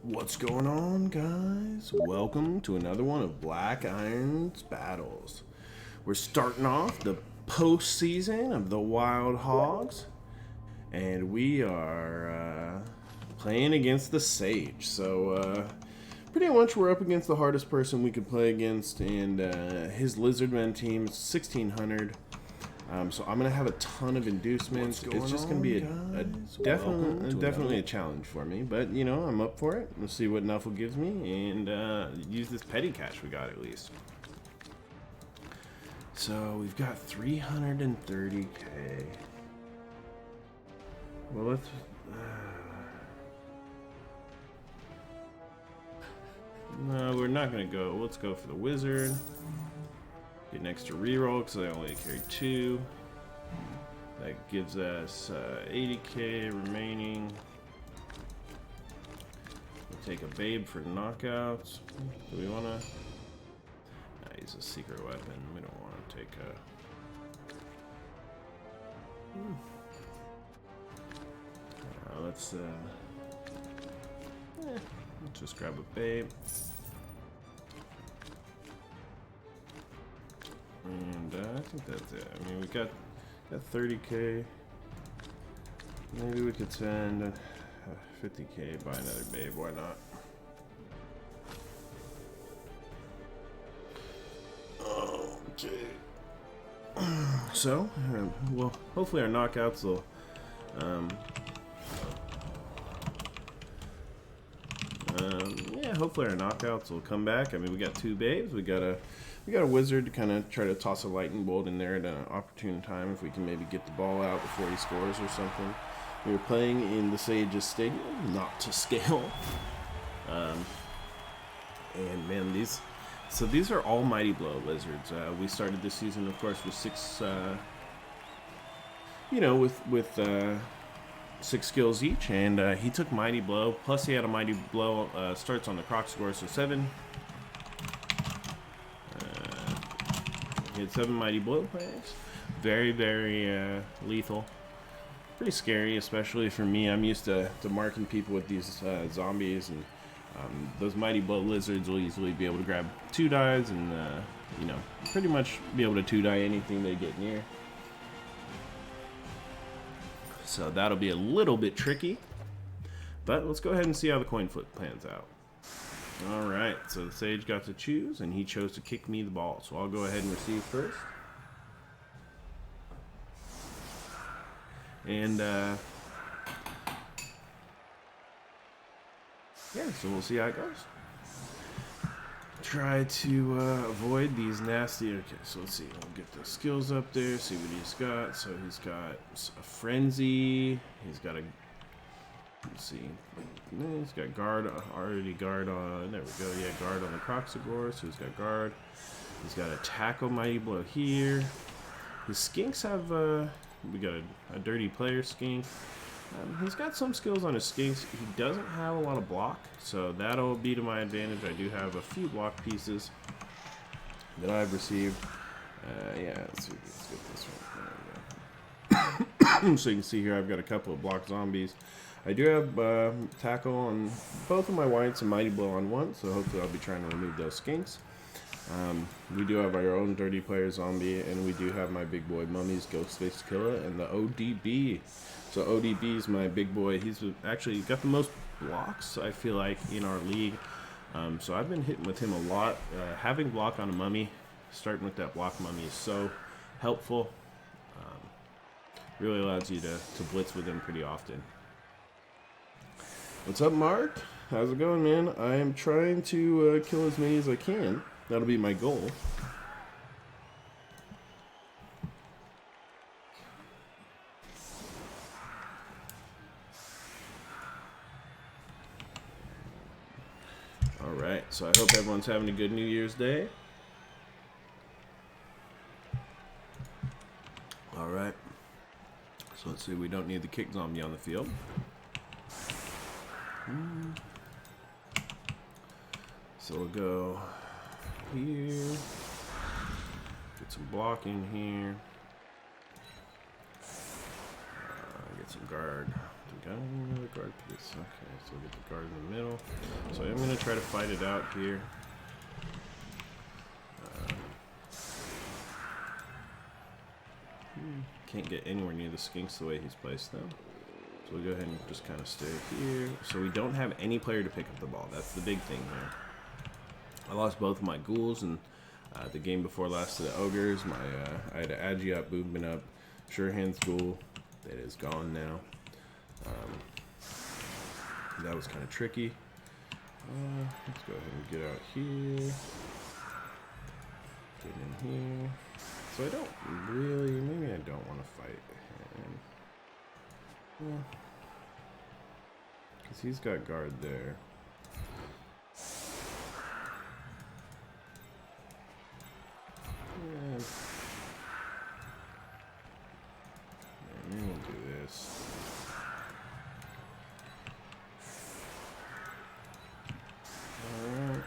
What's going on, guys? Welcome to another one of Black Iron's battles. We're starting off the postseason of the Wild Hogs, and we are playing against the Sage. So pretty much we're up against the hardest person we could play against, and his Lizardmen team is 1600. So I'm gonna have a ton of inducements. It's just gonna be a definitely a challenge for me, but you know, I'm up for it. We'll see what Nuffle gives me and use this petty cash we got at least. So we've got 330k. Well, let's. No, we're not gonna go. Let's go for the wizard. Get an extra reroll because I only carry 2. That gives us 80k remaining. We'll take a babe for knockouts. Do we want to? Nah, he's a secret weapon. We don't want to take a. Let's just grab a babe. And I think that's it. I mean, we got 30k. Maybe we could send 50k, buy another babe. Why not? Okay. So, well, hopefully our knockouts will. Yeah, hopefully our knockouts will come back. I mean, we got 2 babes. We got a wizard to kind of try to toss a lightning bolt in there at an opportune time if we can maybe get the ball out before he scores or something. We were playing in the Sage's stadium, not to scale. And man, these are all Mighty Blow lizards. We started this season, of course, with 6. With 6 skills each, and he took Mighty Blow. Plus, he had a Mighty Blow starts on the Croc score, so 7. He had 7 Mighty Blow plays. Very, very lethal. Pretty scary, especially for me. I'm used to marking people with these zombies, and those Mighty Blow lizards will easily be able to grab 2 dies and, pretty much be able to 2-die anything they get near. So that'll be a little bit tricky. But let's go ahead and see how the coin flip plans out. Alright, so the Sage got to choose, and he chose to kick me the ball. So I'll go ahead and receive first. And, yeah, so we'll see how it goes. Try to avoid these nasty... Okay, so let's see. We'll get the skills up there, see what he's got. So he's got a Frenzy. He's got a... Let's see. He's got guard, already guard on. There we go. Yeah, guard on the Croxagore. So he's got guard. He's got a tackle Mighty Blow here. His skinks have. We got a dirty player skink. He's got some skills on his skinks. He doesn't have a lot of block, so that'll be to my advantage. I do have a few block pieces that I've received. Yeah, let's get this one. So you can see here I've got a couple of block zombies. I do have tackle on both of my whites and Mighty Blow on one, so hopefully I'll be trying to remove those skinks. We do have our own dirty player zombie, and we do have my big boy Mummy's Ghostface Killer and the ODB. So ODB is my big boy. He's actually got the most blocks, I feel like, in our league. So I've been hitting with him a lot. Having block on a mummy, starting with that block mummy is so helpful. Really allows you to blitz with him pretty often. What's up, Mark? How's it going, man? I am trying to kill as many as I can. That'll be my goal. Alright, so I hope everyone's having a good New Year's Day. Alright. So let's see, we don't need the kick zombie on the field. So we'll go here, get some blocking here, get some guard. Do got another guard piece. Okay, so we'll get the guard in the middle. So I'm going to try to fight it out here. Can't get anywhere near the skinks the way he's placed them. So we'll go ahead and just kind of stay here. So we don't have any player to pick up the ball. That's the big thing here. I lost both of my ghouls and the game before last to the ogres. I had an Agi up, movement up, Sure Hands ghoul. That is gone now. That was kind of tricky. Let's go ahead and get out here. Get in here. So I don't really, maybe I don't want to fight him. Yeah. Because he's got guard there. Yeah. Maybe we'll do this. Alright.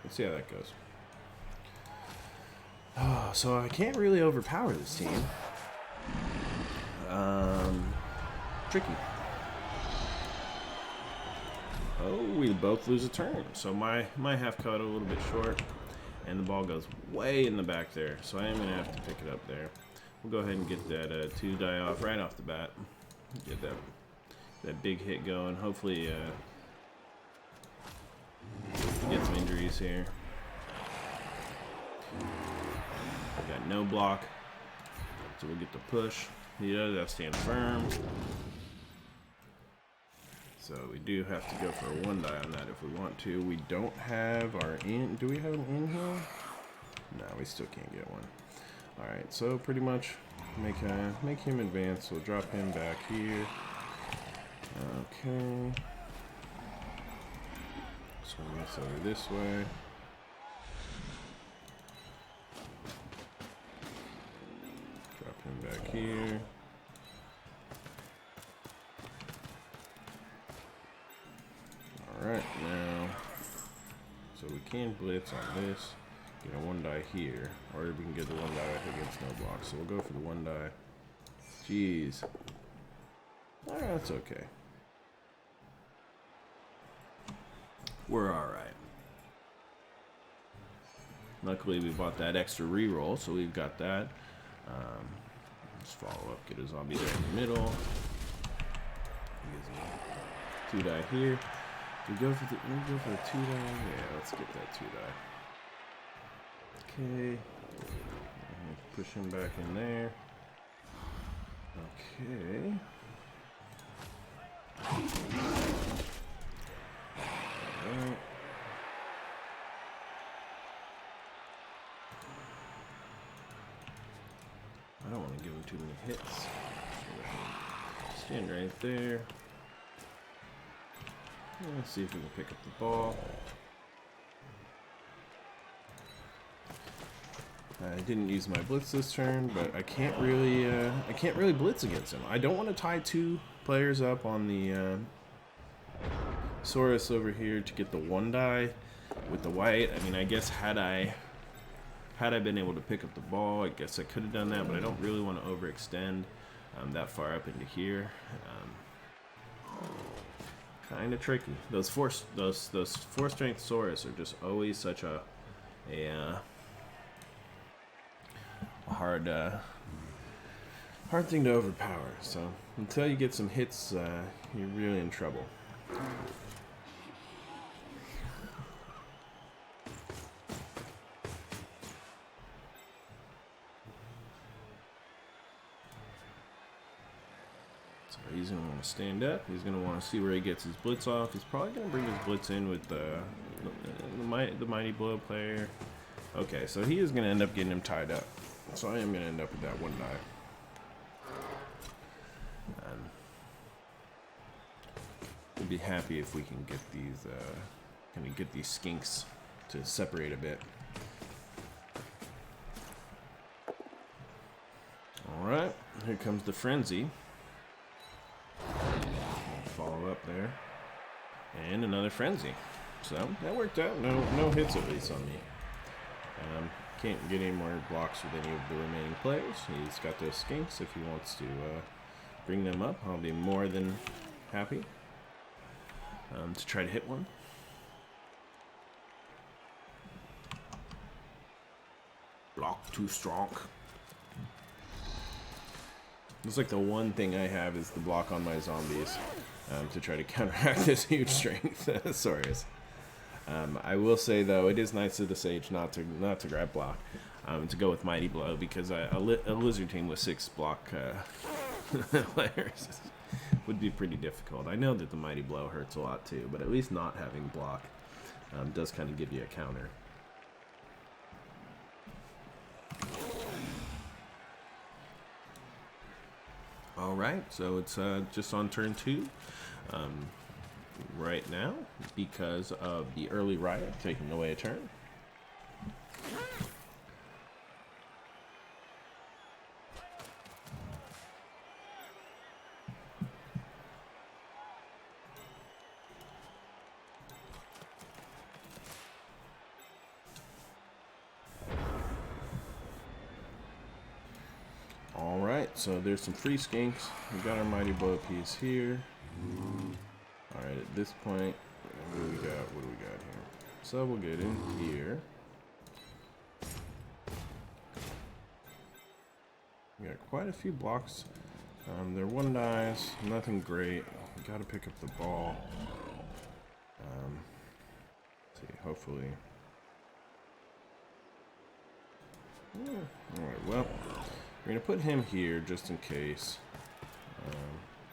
See how that goes. Oh, so I can't really overpower this team. Tricky. Oh, we both lose a turn. So my half cut a little bit short, and the ball goes way in the back there. So I am gonna have to pick it up there. We'll go ahead and get that 2 die off right off the bat. Get that big hit going. Hopefully. Get some injuries here. We got no block, so we'll get the push. He does have to stand firm. So we do have to go for a 1 die on that if we want to. We don't have our in. Do we have an in here? No, we still can't get one. All right, so pretty much make him advance. We'll drop him back here. Okay. Swing this over this way. Drop him back here. Alright, now, so we can blitz on this, get a 1 die here, or we can get the 1 die against no block. So we'll go for the 1 die. Jeez. Alright, that's okay. We're alright. Luckily, we bought that extra reroll, so we've got that. Let's follow up, get a zombie there in the middle. 2 die here. We go for the 2 die. Yeah, let's get that 2 die. Okay. Push him back in there. Okay. Alright. I don't want to give him too many hits. Stand right there. Let's see if we can pick up the ball. I didn't use my blitz this turn, but I can't really blitz against him. I don't want to tie 2 players up on the Saurus over here to get the 1 die with the white. I mean, I guess had I been able to pick up the ball, I guess I could have done that, but I don't really want to overextend that far up into here. Kind of tricky. Those 4 strength Saurus are just always such a hard thing to overpower. So until you get some hits, you're really in trouble. He's going to want to stand up. He's going to want to see where he gets his blitz off. He's probably going to bring his blitz in with the Mighty Blow player. Okay, so he is going to end up getting him tied up. So I am going to end up with that 1 die. We'd be happy if we can get these skinks to separate a bit. All right, here comes the frenzy. Follow up there. And another frenzy. So that worked out. No hits at least on me. Can't get any more blocks with any of the remaining players. He's got those skinks. If he wants to bring them up, I'll be more than happy to try to hit one. Block too strong. Looks like the one thing I have is the block on my zombies to try to counteract this huge strength. Sorry. I will say though, it is nice of the Sage not to grab block, to go with Mighty Blow, because a lizard team with 6 block players would be pretty difficult. I know that the Mighty Blow hurts a lot too, but at least not having block does kind of give you a counter. All right, so it's just on turn 2. Right now, because of the early riot taking away a turn. All right, so there's some free skinks. We got our Mighty Blow piece here. Alright, at this point, what do we got here? So we'll get in here. We got quite a few blocks. They're 1 dice, nothing great. We gotta pick up the ball. Let's see, hopefully. Alright, well, we're gonna put him here just in case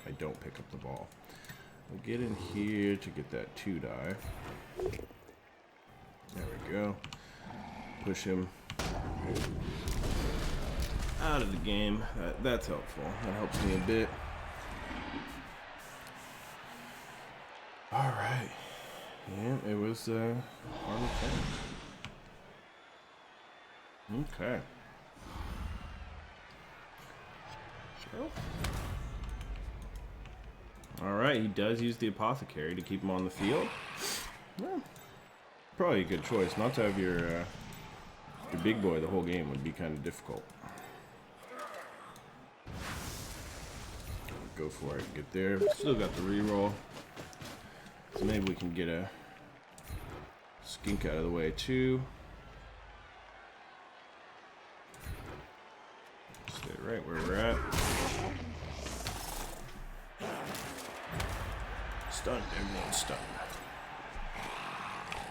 I don't pick up the ball. We'll get in here to get that 2 die. There we go. Push him out of the game. That's helpful. That helps me a bit. Alright. Yeah, it was hard to Okay. Well. Alright, he does use the Apothecary to keep him on the field. Well, probably a good choice. Not to have your big boy the whole game would be kind of difficult. Go for it. Get there. Still got the reroll. So maybe we can get a skink out of the way too. Stay right where we're at. Stunned. Everyone's stunned.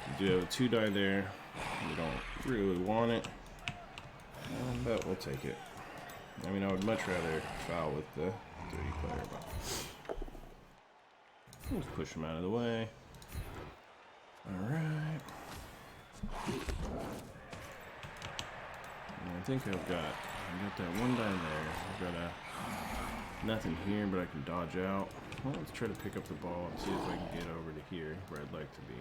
We do have a 2 die there. We don't really want it, but we'll take it. I mean, I would much rather foul with the 30 player, but let's push him out of the way. Alright. I think I've got that 1 die there. I've got nothing here, but I can dodge out. Well, let's try to pick up the ball and see if I can get over to here, where I'd like to be.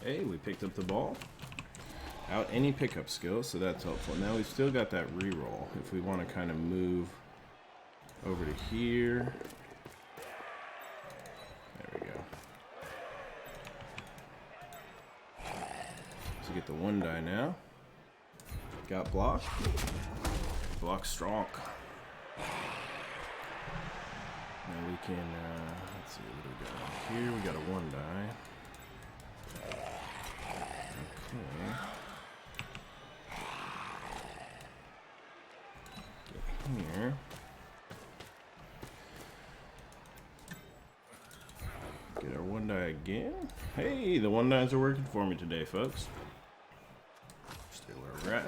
Hey, we picked up the ball. Out any pickup skill, so that's helpful. Now we've still got that reroll if we want to kind of move over to here. There we go. So get the 1 die now. Got block. Block strong. Now we can, let's see, what do we got here? We got a 1 die. Okay. Here. Get our 1 die again. Hey, the 1 dies are working for me today, folks. Stay where we're at.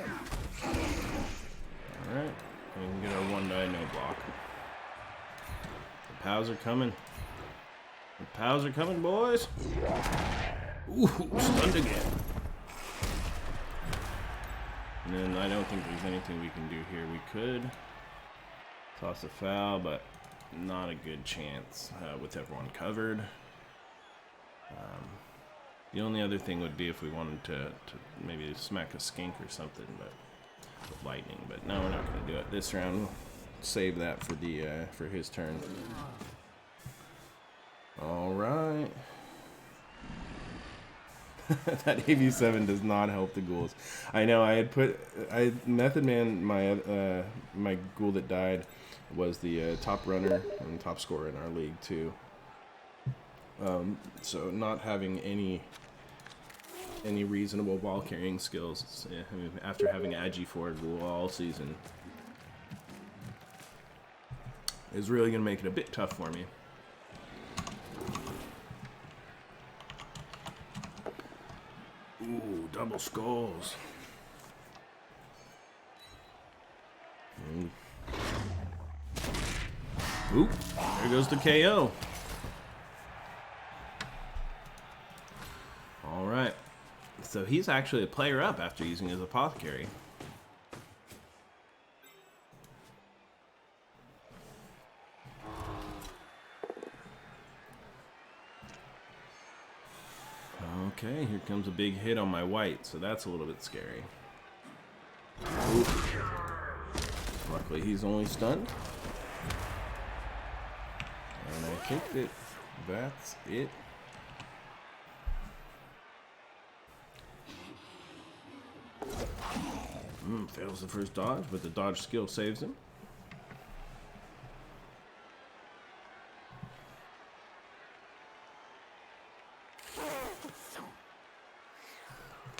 Alright. We can get our 1 die, no block. The POWs are coming. The POWs are coming, boys. Ooh, stunned again. And then I don't think there's anything we can do here. We could toss a foul, but not a good chance with everyone covered. The only other thing would be if we wanted to maybe smack a skink or something, but with lightning. But no, we're not going to do it this round. We'll save that for the for his turn. All right. That AV7 does not help the ghouls. I know. Method Man, my ghoul that died, was the top runner and top scorer in our league too. So not having any reasonable ball carrying skills, I mean, after having Agi4 ghoul all season, is really gonna make it a bit tough for me. Ooh, double skulls. Oop, there goes the KO. All right. So he's actually a player up after using his apothecary. Okay, here comes a big hit on my white, so that's a little bit scary. Ooh. Luckily he's only stunned. And I think that's it. Fails the first dodge, but the dodge skill saves him.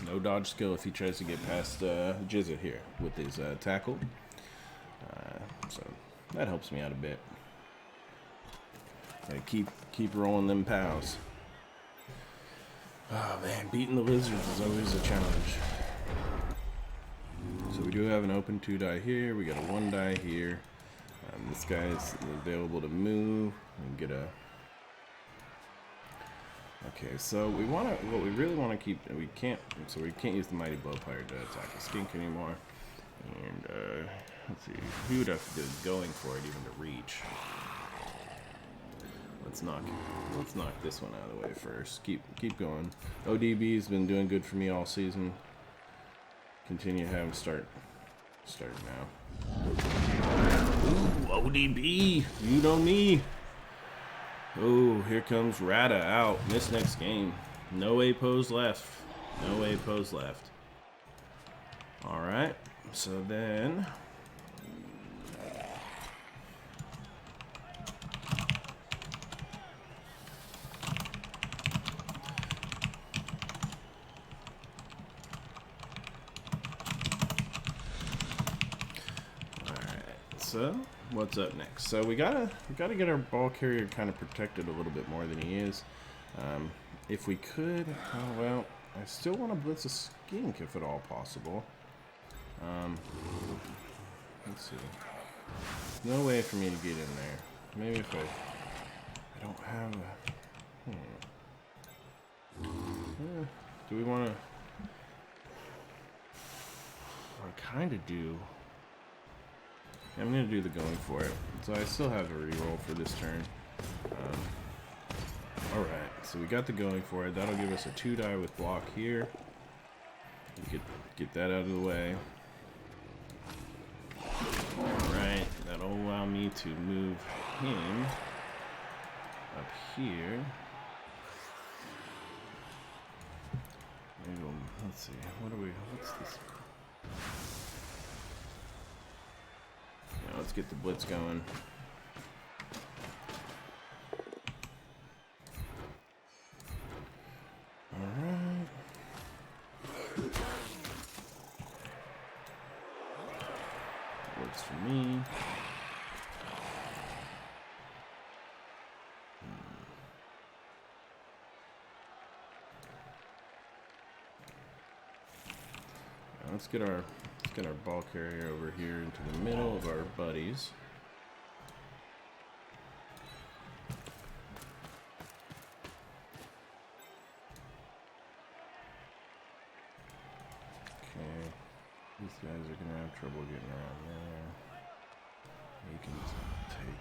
No dodge skill if he tries to get past Jizzit here with his tackle. So that helps me out a bit. Gotta keep rolling them pows. Oh man, beating the lizards is always a challenge. So we do have an open 2 die here. We got a 1 die here. This guy's available to move and get a. Okay, so what we really want to keep. We can't use the mighty blow pirate to attack a skink anymore. And let's see, he would have to do going for it even to reach. Let's knock this one out of the way first. Keep going. ODB's been doing good for me all season. Continue to have him start now. Ooh, ODB, you know me. Oh, here comes Rada out. Miss next game. No A pose left. No A pose left. All right. So then. So what's up next? So we gotta get our ball carrier kind of protected a little bit more than he is. If we could, well, I still want to blitz a skink if at all possible. Let's see. No way for me to get in there. Maybe if I don't have a. Do we want to? I kind of do. I'm going to do the going for it. So I still have a reroll for this turn. Alright, so we got the going for it. That'll give us a 2 die with block here. We get that out of the way. Alright, that'll allow me to move him up here. Maybe let's see, what's this? Let's get the blitz going. Alright. Works for me. Now let's get our ball carrier over here into the middle of our buddies. Okay, these guys are gonna have trouble getting around there. You can take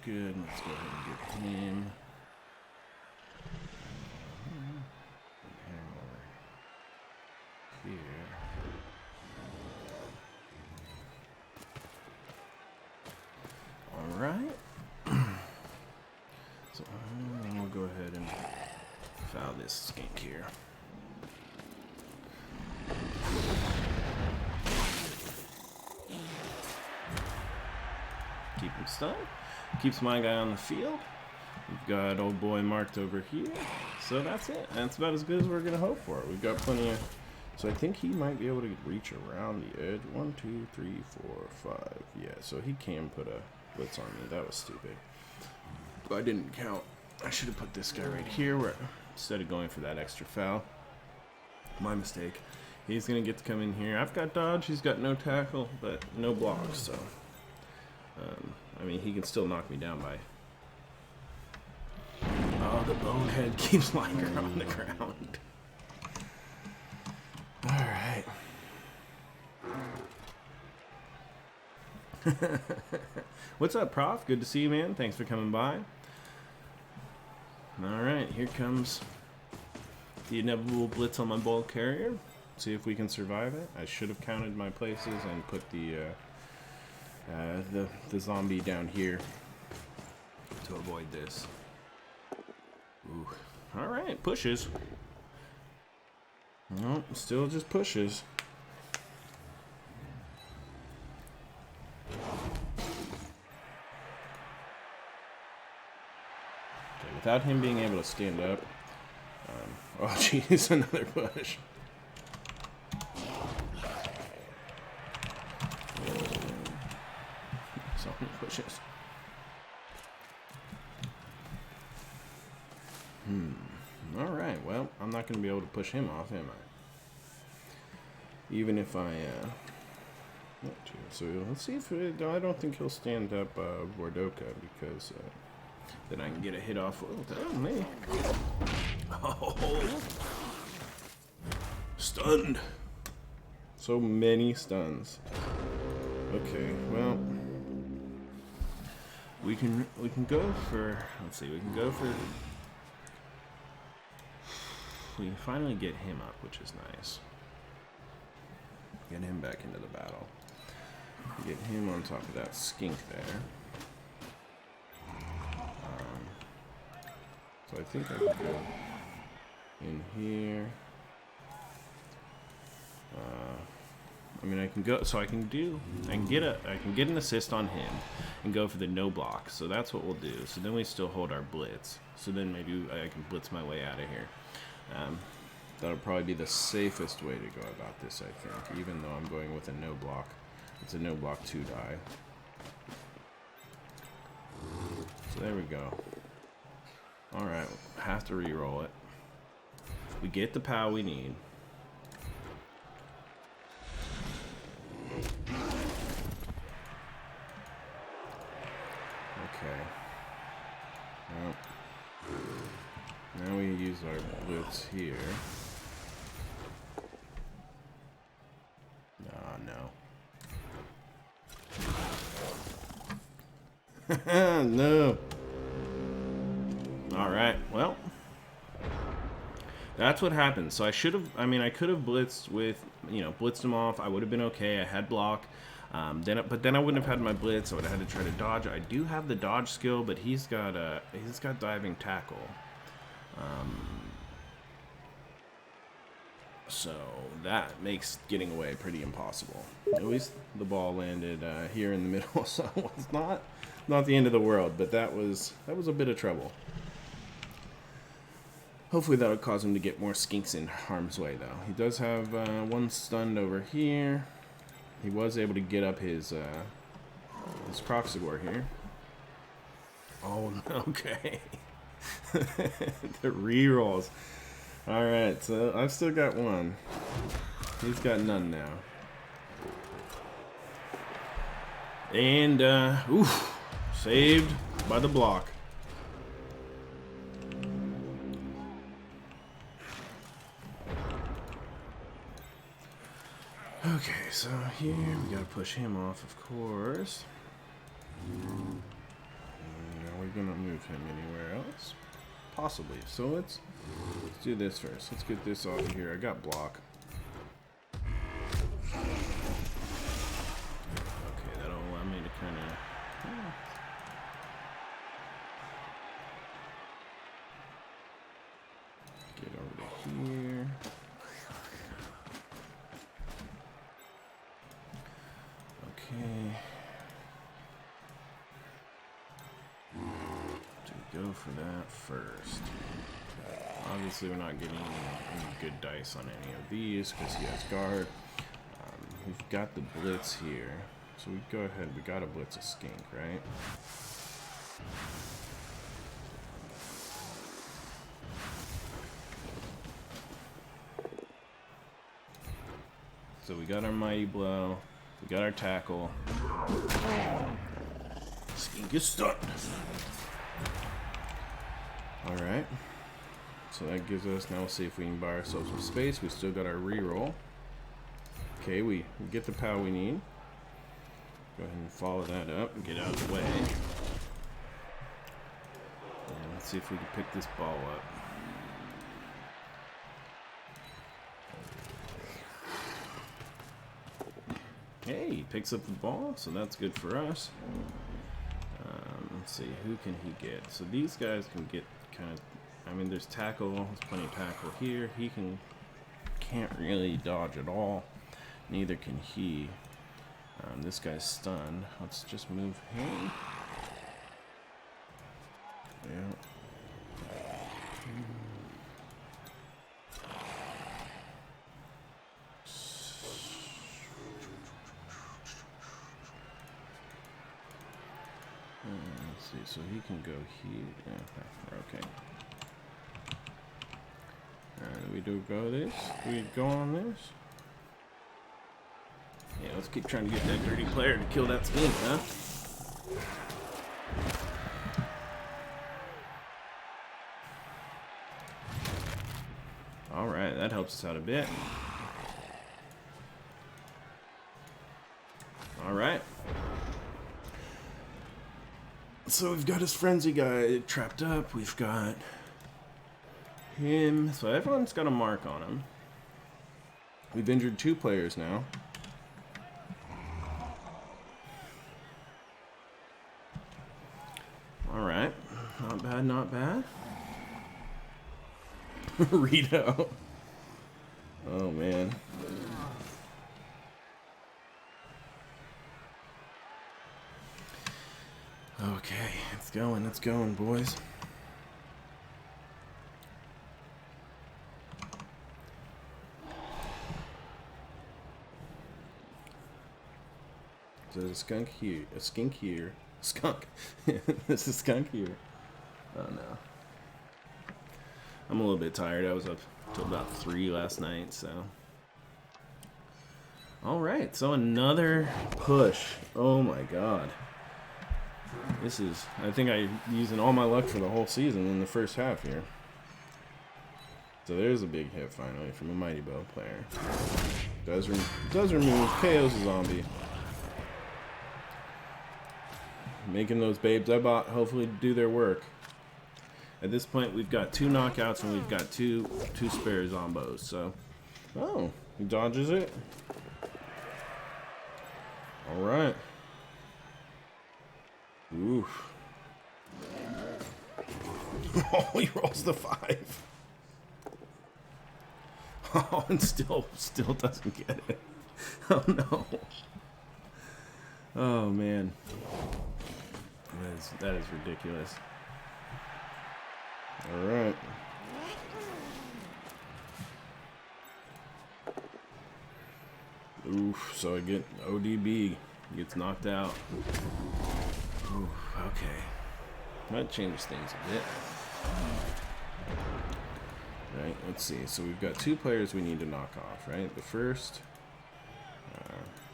good. Let's go ahead and get him. Here. All right. So we'll go ahead and foul this skink here. Keep him stunned. Keeps my guy on the field. We've got old boy marked over here. So that's it. That's about as good as we're gonna hope for. We've got plenty of. So I think he might be able to reach around the edge. 1, 2, 3, 4, 5. Yeah. So he can put a blitz on me. That was stupid. But I didn't count. I should have put this guy right here where instead of going for that extra foul. My mistake. He's gonna get to come in here. I've got dodge. He's got no tackle, but no blocks. So. I mean, he can still knock me down by... Oh, the bonehead keeps lying on the ground. Alright. What's up, Prof? Good to see you, man. Thanks for coming by. Alright, here comes the inevitable blitz on my ball carrier. See if we can survive it. I should have counted my places and put the zombie down here to avoid this. Ooh. All right, pushes. No, still just pushes. Okay, without him being able to stand up. Oh, jeez, another push. Pushes. Alright, well, I'm not going to be able to push him off, am I? Even if I, so let's see if, I don't think he'll stand up, Vordoka, because, then I can get a hit off, oh, me. Oh! Stunned! So many stuns. Okay, well... We can go for, let's see, we can finally get him up, which is nice. Get him back into the battle. Get him on top of that skink there. So I think I can go in here. I mean, I can go, so I can get an assist on him and go for the no block. So that's what we'll do. So then we still hold our blitz. So then maybe I can blitz my way out of here. That'll probably be the safest way to go about this, I think, even though I'm going with a no block. It's a no block 2 die. So there we go. Alright, have to re-roll it. We get the POW we need. Okay. Well, now we use our blitz here. No. No. Alright, well. That's what happened. So I should have, I mean, I could have blitzed with, blitzed him off. I would have been okay. I had block. But then I wouldn't have had my blitz. I would have had to try to dodge. I do have the dodge skill, but he's got diving tackle. So that makes getting away pretty impossible. At least the ball landed here in the middle, so it's not the end of the world. But that was a bit of trouble. Hopefully that'll cause him to get more skinks in harm's way, though. He does have one stunned over here. He was able to get up his Proxigor here. Oh, okay. The rerolls. Alright, so I've still got one. He's got none now. And, oof, saved by the block. Okay, so here we gotta push him off, of course. Are we gonna move him anywhere else? Possibly. So let's do this first. Let's get this off of here. I got block. Okay, that'll allow me to kind of. Get over to here. Okay. Go for that first. Obviously, we're not getting any good dice on any of these because he has guard. We've got the blitz here, so we go ahead. We gotta blitz a skink, right? So we got our mighty blow. We got our tackle. Skink is stunned. Alright, so that gives us, now we'll see if we can buy ourselves some space. We still got our reroll. Okay, we get the POW we need. Go ahead and follow that up and get out of the way. And let's see if we can pick this ball up. Hey, he picks up the ball, so that's good for us. Let's see, who can he get? So these guys can get kind of, I mean, there's tackle, there's plenty of tackle here. He can't really dodge at all. Neither can he. This guy's stunned. Let's just move him. Yeah. Let's see, so he can go here. Yeah, okay. Alright, we do go this? Do we go on this? Yeah, let's keep trying to get that dirty player to kill that skink, huh? Alright, that helps us out a bit. Alright. So we've got his frenzy guy trapped up. We've got him. So everyone's got a mark on him. We've injured 2 players now. Alright. Not bad, not bad. Rito. Oh, man. Okay, it's going, boys. So there's a skunk here, a skink here, skunk. There's a skunk here. Oh no. I'm a little bit tired. I was up till about 3 last night, so. Alright, so another push. Oh my god. This is, I think I'm using all my luck for the whole season in the first half here. So there's a big hit finally from a Mighty Bow player. Does remove, KO's a zombie. Making those babes I bought hopefully do their work. At this point we've got 2 knockouts and we've got two spare zombos, so. Oh, he dodges it. Alright. Oof. Oh, he rolls the 5. Oh, and still doesn't get it. Oh no. Oh man. That is ridiculous. Alright. Oof, so I get ODB. Gets knocked out. Oof, okay. Might change things a bit. Right, let's see. So we've got 2 players we need to knock off, right? The first,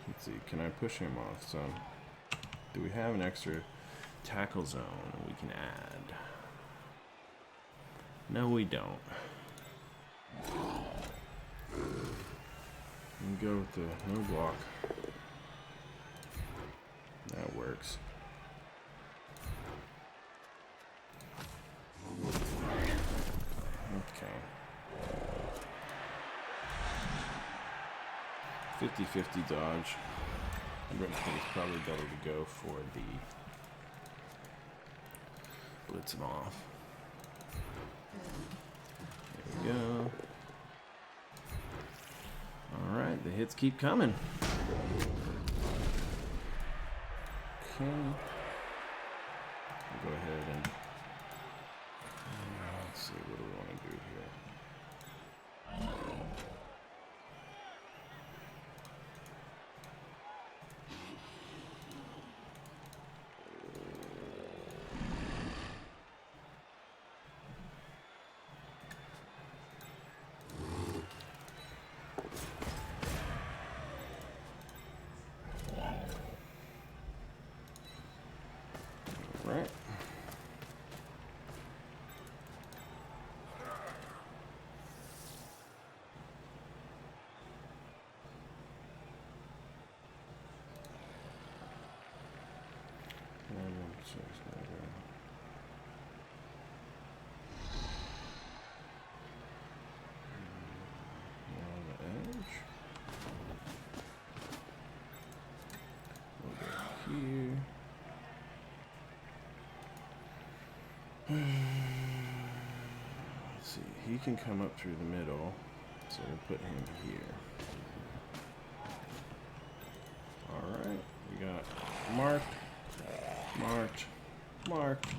let's see, can I push him off? So, do we have an extra tackle zone we can add? No, we don't. We can go with the no block. That works. 50-50 dodge. I think it's probably better to go for the blitz him off. There we go. Alright, the hits keep coming. Okay. We'll go ahead and let's see, what do we want to do here? Right. Here. Let's see, he can come up through the middle, so we'll put him here. Alright, we got marked, marked, marked.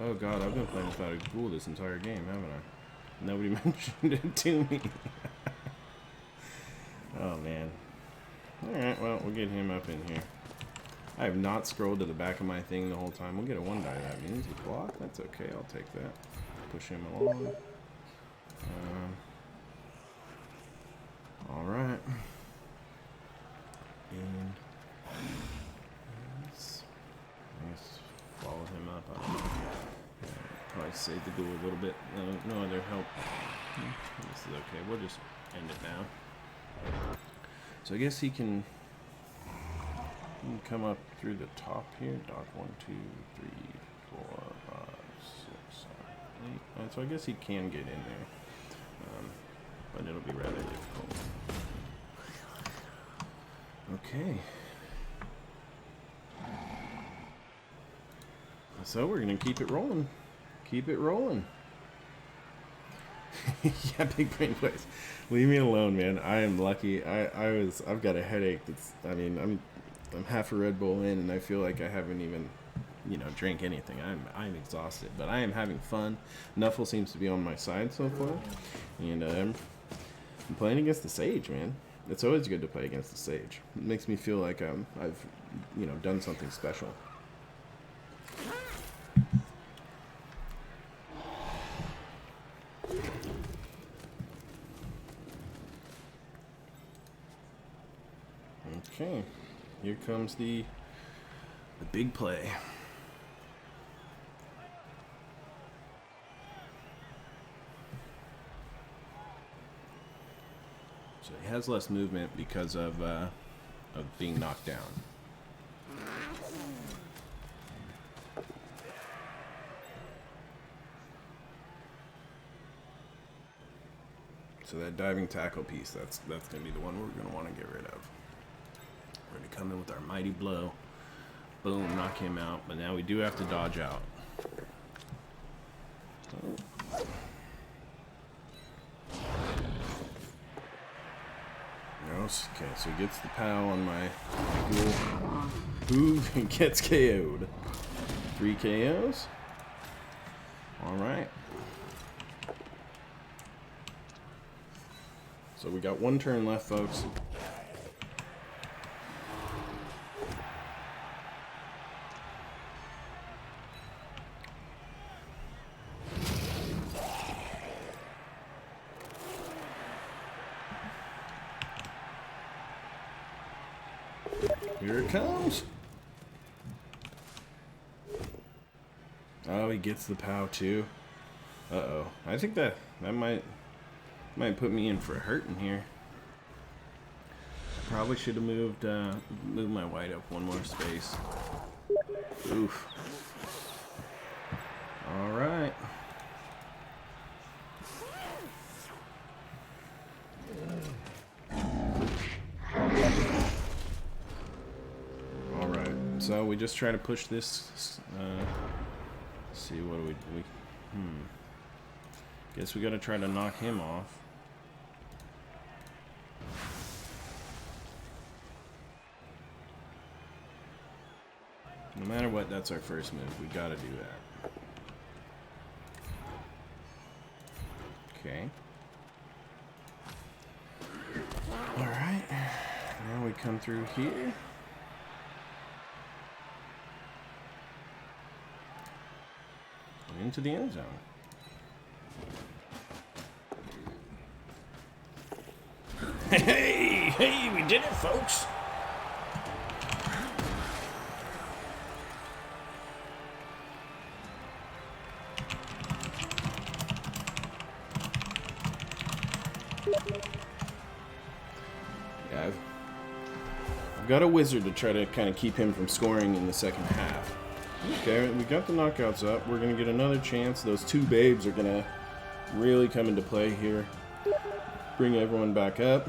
Oh god, I've been playing without a ghoul this entire game, haven't I? Nobody mentioned it to me. Oh man. Alright, well, we'll get him up in here. I have not scrolled to the back of my thing the whole time. We'll get a 1 die, that means. A block? That's okay, I'll take that. Push him along. Alright. And let's follow him up. Probably save the ghoul a little bit. No other help. This is okay. We'll just end it now. So I guess he can come up through the top here. Dock 1, 2, 3, 4, 5, 6, 7, 8. So I guess he can get in there, but it'll be rather difficult. Okay. So we're gonna keep it rolling. Keep it rolling. Yeah, big brain plays. Leave me alone, man. I am lucky. I've got a headache. I'm half a Red Bull in, and I feel like I haven't even, drank anything. I'm exhausted, but I am having fun. Nuffle seems to be on my side so far, and I'm playing against the Sage, man. It's always good to play against the Sage. It makes me feel like I've done something special. Okay, here comes the big play. So he has less movement because of being knocked down. So that diving tackle piece, that's gonna be the one we're gonna want to get rid of. We're going to come in with our mighty blow. Boom, knock him out. But now we do have to dodge out. Okay, so he gets the POW on my ghoul. Who gets KO'd? 3 KOs. Alright. So we got 1 turn left, folks. Here it comes. Oh, he gets the POW too. Uh-oh. I think that might put me in for a hurting here. I probably should have moved my white up 1 more space. Oof. All right. Alright, so we just try to push this. See, what do we Guess we gotta try to knock him off. No matter what, that's our first move. We gotta do that. Okay. Alright. Now we come through here. Into the end zone. Hey, we did it, folks. Yeah, I've got a wizard to try to kind of keep him from scoring in the second half. Okay, we got the knockouts up. We're going to get another chance. Those two babes are going to really come into play here. Bring everyone back up.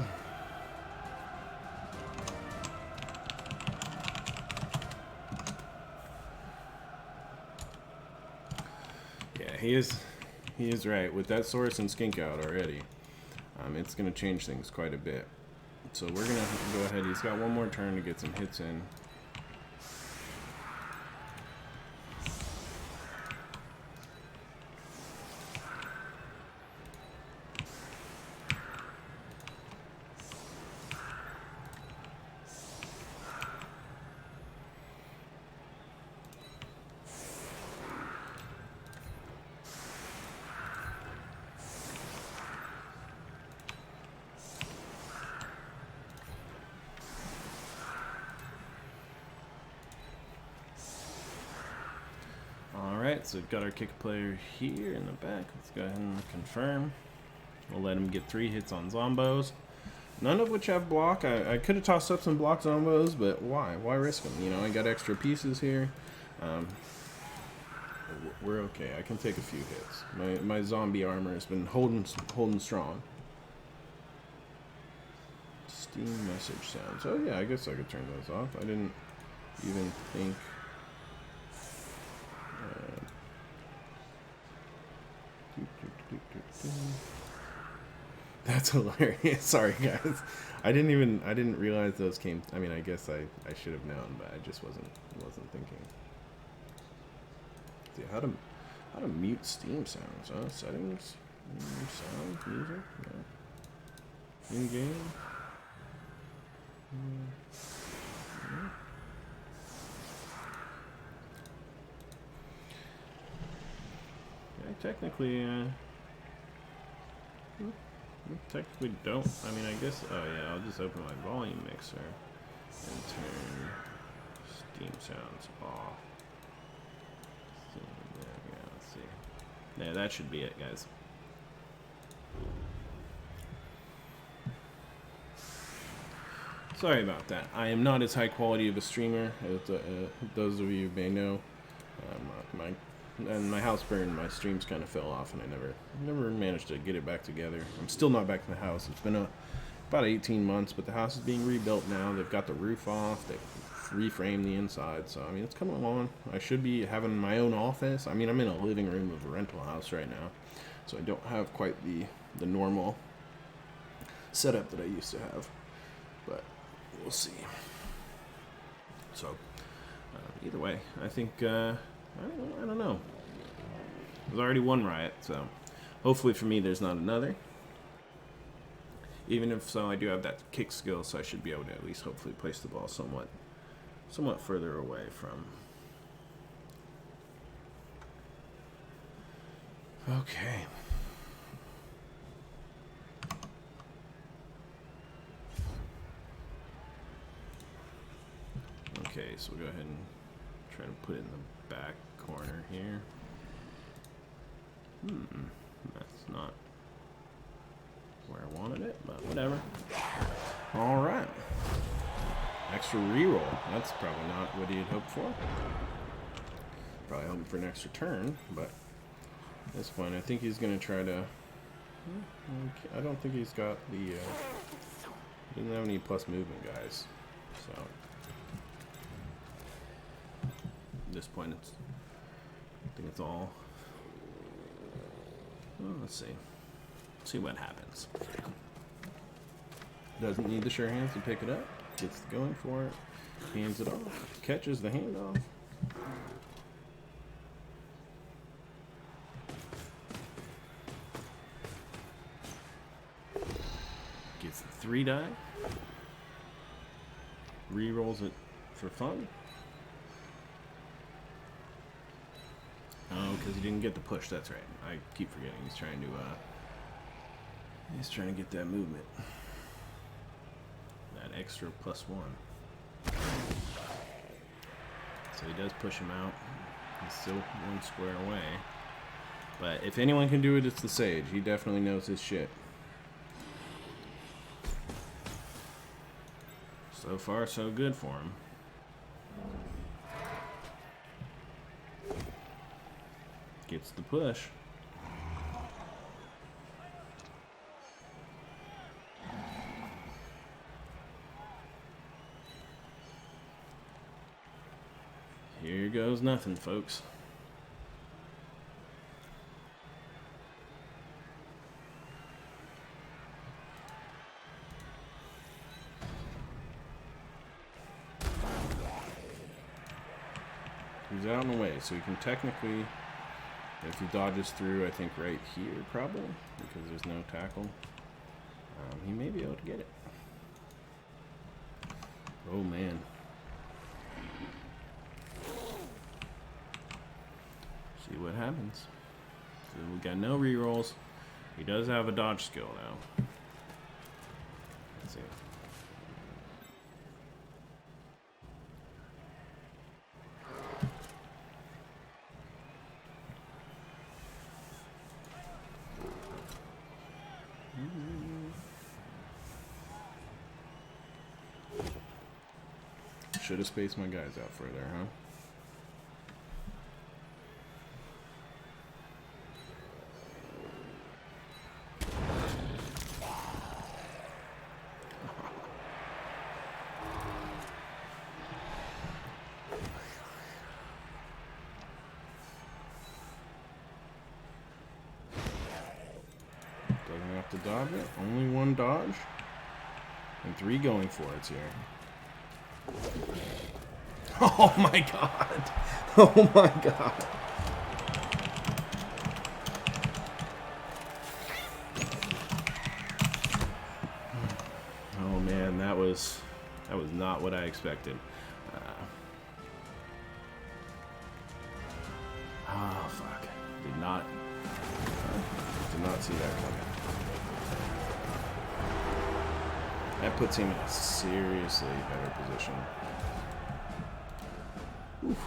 Yeah, he is right. With that Saurus and Skink out already, it's going to change things quite a bit. So we're going to go ahead. He's got one more turn to get some hits in. Alright, so we've got our kick player here in the back. Let's go ahead and confirm. We'll let him get 3 hits on Zombos. None of which have block. I could have tossed up some block Zombos, but why? Why risk them? You know, I got extra pieces here. We're okay. I can take a few hits. My zombie armor has been holding strong. Steam message sounds. Oh yeah, I guess I could turn those off. I didn't even think. That's hilarious. Sorry guys. I didn't realize those came. I mean, I guess I should have known, but I just wasn't thinking. See how to mute Steam sounds, huh? Settings, sound, music, no. In game. I technically don't. I mean, I guess. Oh yeah, I'll just open my volume mixer and turn Steam sounds off. Yeah, let's see. Yeah, that should be it, guys. Sorry about that. I am not as high quality of a streamer as those of you may know. My house burned. My streams kind of fell off, and I never managed to get it back together. I'm still not back in the house. It's been about 18 months, but the house is being rebuilt now. They've got the roof off. They've reframed the inside, so I mean it's coming along. I should be having my own office. I mean, I'm in a living room of a rental house right now, so I don't have quite the normal setup that I used to have, but we'll see. So either way, I think I don't know. There's already one riot, so hopefully for me there's not another. Even if so, I do have that kick skill, so I should be able to at least hopefully place the ball somewhat further away from. Okay. Okay, so we'll go ahead and try to put it in the back corner here. That's not where I wanted it, but whatever. Alright. Extra reroll. That's probably not what he had hoped for. Probably hoping for an extra turn, but at this point I think he's going to try to... I don't think he's got the He doesn't have any plus movement guys. So at this point it's I think it's all well, let's see. See what happens. Doesn't need the sure hands to pick it up. Gets going for it. Hands it off. Catches the handoff. Gets the 3 die. Re-rolls it for fun. Oh, because he didn't get the push. That's right. I keep forgetting. He's trying to get that movement. That extra +1. So he does push him out. He's still 1 square away. But if anyone can do it, it's the Sage. He definitely knows his shit. So far, so good for him. Gets the push. Here goes nothing, folks. He's out and away, so he can technically, if he dodges through, I think right here probably, because there's no tackle, he may be able to get it. Oh man. See what happens. So we got no rerolls. He does have a dodge skill now. Let's see. Should have spaced my guys out further, huh? Doesn't have to dodge it. Only 1 dodge. And 3 going for it here. Oh my god. Oh my god. Oh man, that was not what I expected. Oh fuck. Did not see that coming. That puts him in a seriously better position. Oof.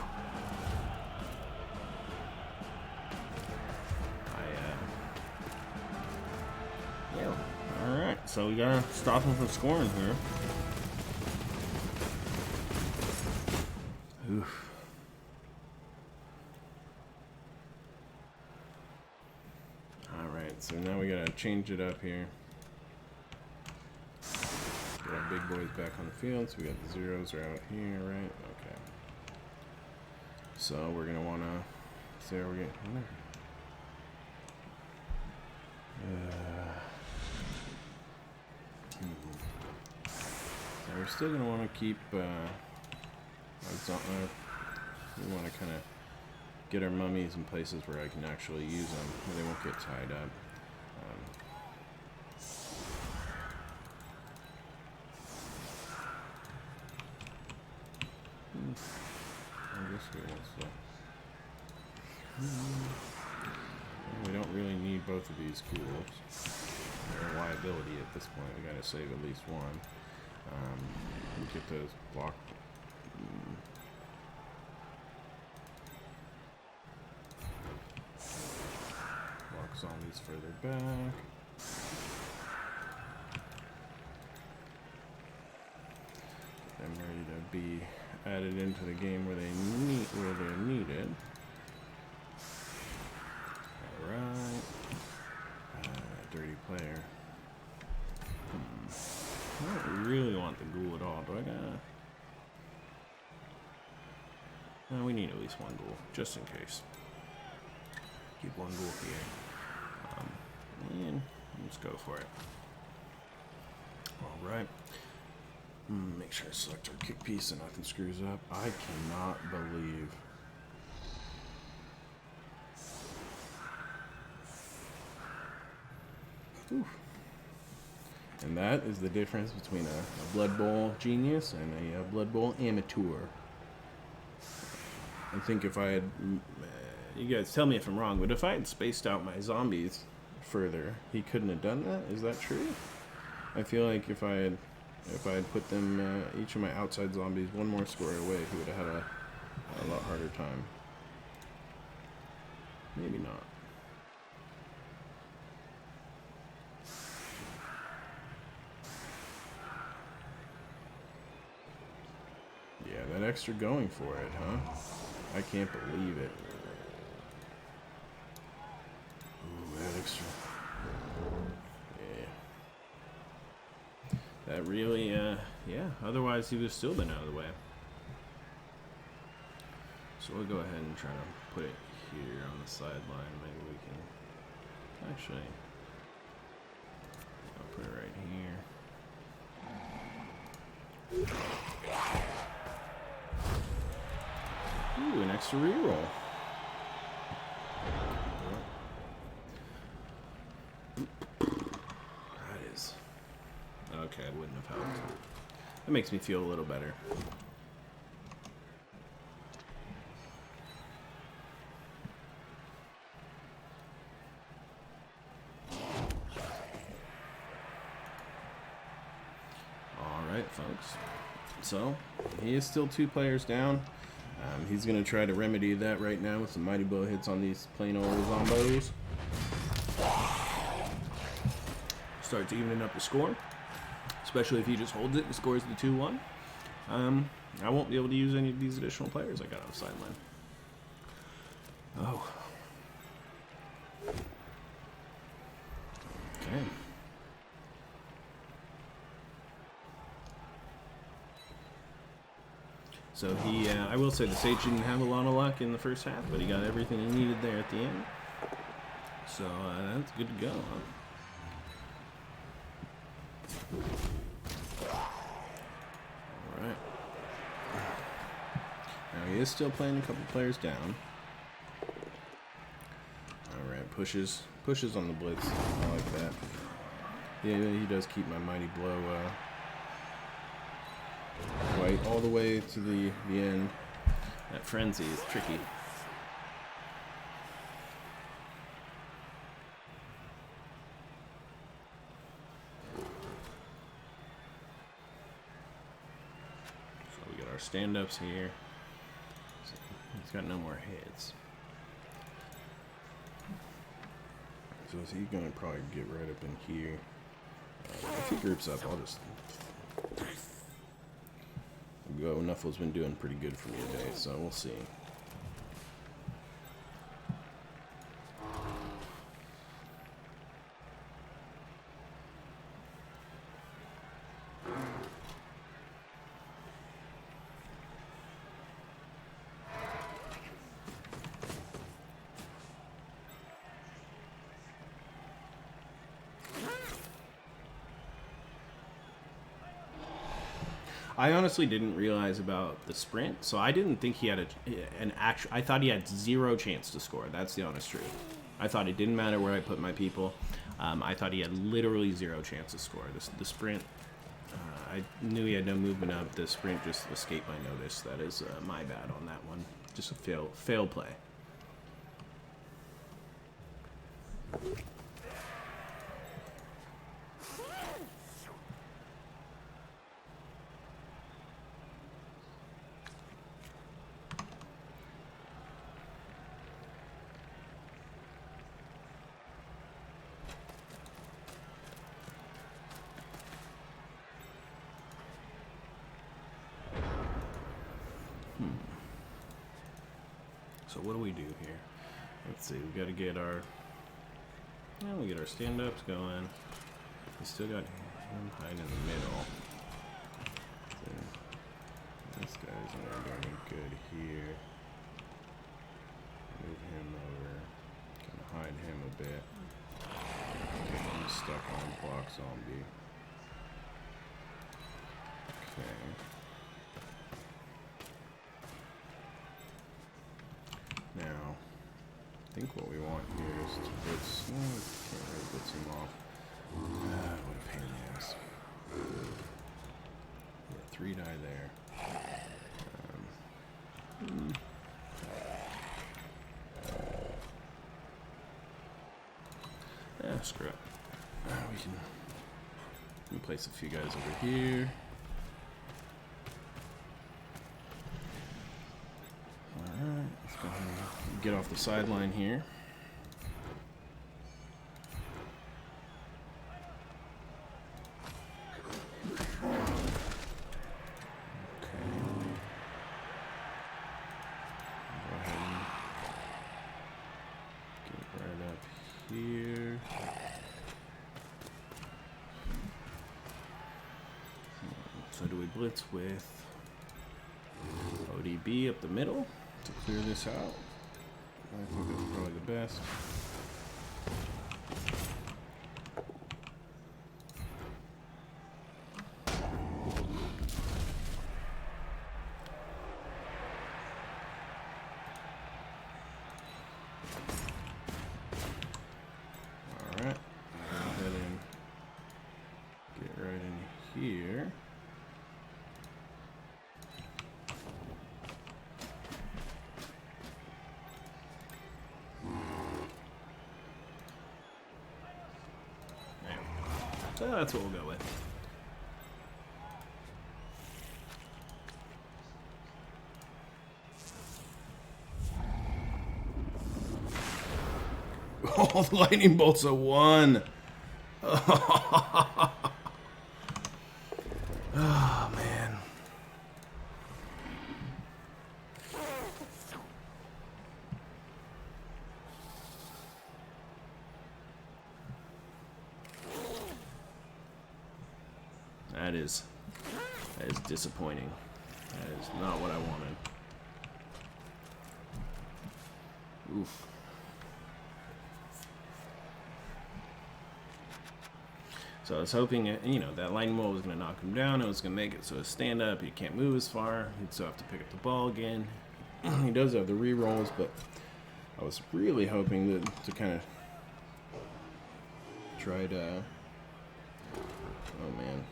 Yeah. Alright, so we gotta stop him from scoring here. Oof. Alright, so now we gotta change it up here. Get our big boys back on the field, so we got the zeros are out here, right? Okay. So we're gonna wanna see how we get. So we're still gonna want to keep. We want to kind of get our mummies in places where I can actually use them, where they won't get tied up. We don't really need both of these ghouls. They're a liability at this point. We gotta save at least one. Get those block. Block zombies further back. I'm ready to be added into the game where they're needed. Alright. Dirty player. Not We need at least one ghoul, just in case. Keep one ghoul here. And let's go for it. Alright. Make sure I select our kick piece and nothing screws up. I cannot believe. Oof. And that is the difference between a Blood Bowl genius and a Blood Bowl amateur. I think if I had, you guys tell me if I'm wrong, but if I had spaced out my zombies further, he couldn't have done that. Is that true? I feel like if I had put them, each of my outside zombies one more square away, he would have had a lot harder time. Maybe not. Yeah, that extra going for it, huh? I can't believe it. Ooh, that extra. Yeah. That really, yeah, otherwise he would have still been out of the way. So we'll go ahead and try to put it here on the sideline. Maybe we can, actually, I'll put it right here. Ooh, an extra reroll. That is... Okay, it wouldn't have helped. That makes me feel a little better. Alright, folks. So, he is still 2 players down. He's going to try to remedy that right now with some mighty blow hits on these plain old zombos. Starts evening up the score, especially if he just holds it and scores the 2-1. I won't be able to use any of these additional players I got on the sideline. Oh. Okay. So he, I will say the Sage didn't have a lot of luck in the first half, but he got everything he needed there at the end. So that's good to go, huh? Alright. Now he is still playing a couple players down. Alright, pushes on the blitz. I like that. Yeah, he does keep my mighty blow right all the way to the end. That frenzy is tricky. So we got our stand-ups here. So he's got no more hits. So is he gonna probably get right up in here? If he groups up, I'll just go. Nuffle's been doing pretty good for me today, so we'll see. I honestly didn't realize about the sprint, so I didn't think he had an actual... I thought he had 0 chance to score. That's the honest truth. I thought it didn't matter where I put my people. I thought he had literally 0 chance to score. The sprint, I knew he had no movement up. The sprint just escaped my notice. That is my bad on that one. Just a fail play. So what do we do here? Let's see, we got to get our... Well, we get our stand-ups going. We still got him hiding in the middle. So this guy's not doing good here. bit. Okay, I'm stuck on block zombie. Okay. Now, I think what we want here is to blitz. Can't really blitz him off. What a pain in the ass. Yeah, 3 die there. Screw it. We can place a few guys over here. Alright, let's go ahead and get off the sideline here. So do we blitz with ODB up the middle to clear this out? I think that's probably the best. Alright, go ahead and get right in here. So that's what we'll go with. Oh, the lightning bolt's a 1. Oh, man. That is disappointing. That is not what I wanted. Oof. So I was hoping, you know, that lightning bolt was going to knock him down. It was going to make it so his stand up, he can't move as far. He'd still have to pick up the ball again. He does have the re-rolls, but I was really hoping to kind of try to... Oh, man.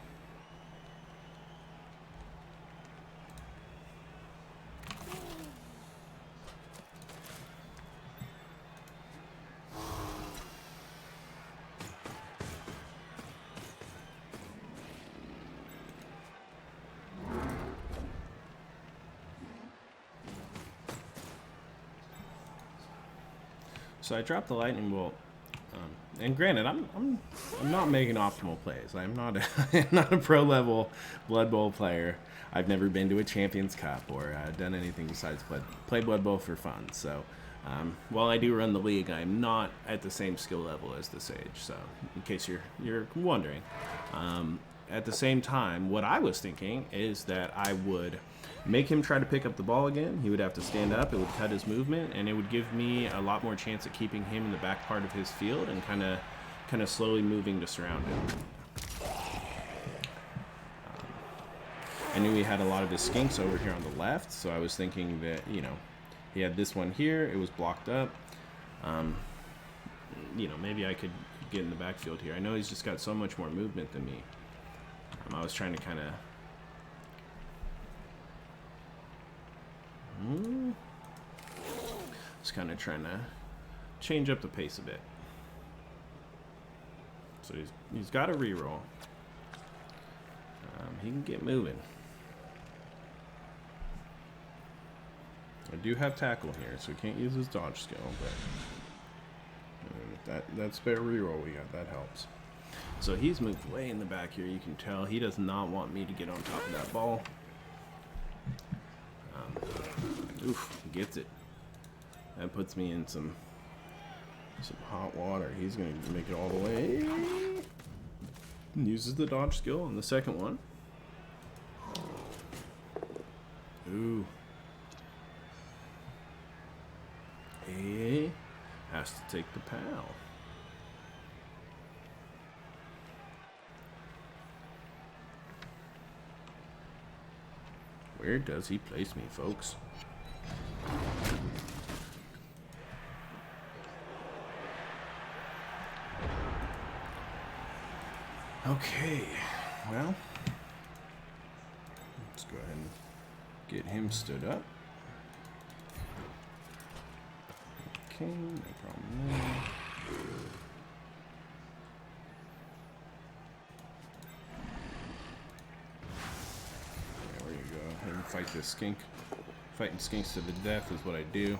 So I dropped the lightning bolt, and granted, I'm not making optimal plays. I'm not a pro level Blood Bowl player. I've never been to a Champions Cup or done anything besides play Blood Bowl for fun. So while I do run the league, I'm not at the same skill level as the Sage. So in case you're wondering, at the same time, what I was thinking is that I would make him try to pick up the ball again. He would have to stand up. It would cut his movement, and it would give me a lot more chance at keeping him in the back part of his field and kind of slowly moving to surround him. I knew he had a lot of his skinks over here on the left, so I was thinking that, you know, he had this one here. It was blocked up. You know, maybe I could get in the backfield here. I know he's just got so much more movement than me. I was trying to kind of... Just kind of trying to change up the pace a bit. So he's got a reroll. He can get moving. I do have tackle here, so he can't use his dodge skill, but that spare reroll we got, that helps. So he's moved way in the back here. You can tell he does not want me to get on top of that ball. Oof, gets it. That puts me in some hot water. He's going to make it all the way. Uses the dodge skill on the second one. Ooh. Hey, has to take the pal. Where does he place me, folks? Okay, well, let's go ahead and get him stood up. Okay, no problem there. There you go. Go ahead and fight this skink. Fighting skinks to the death is what I do.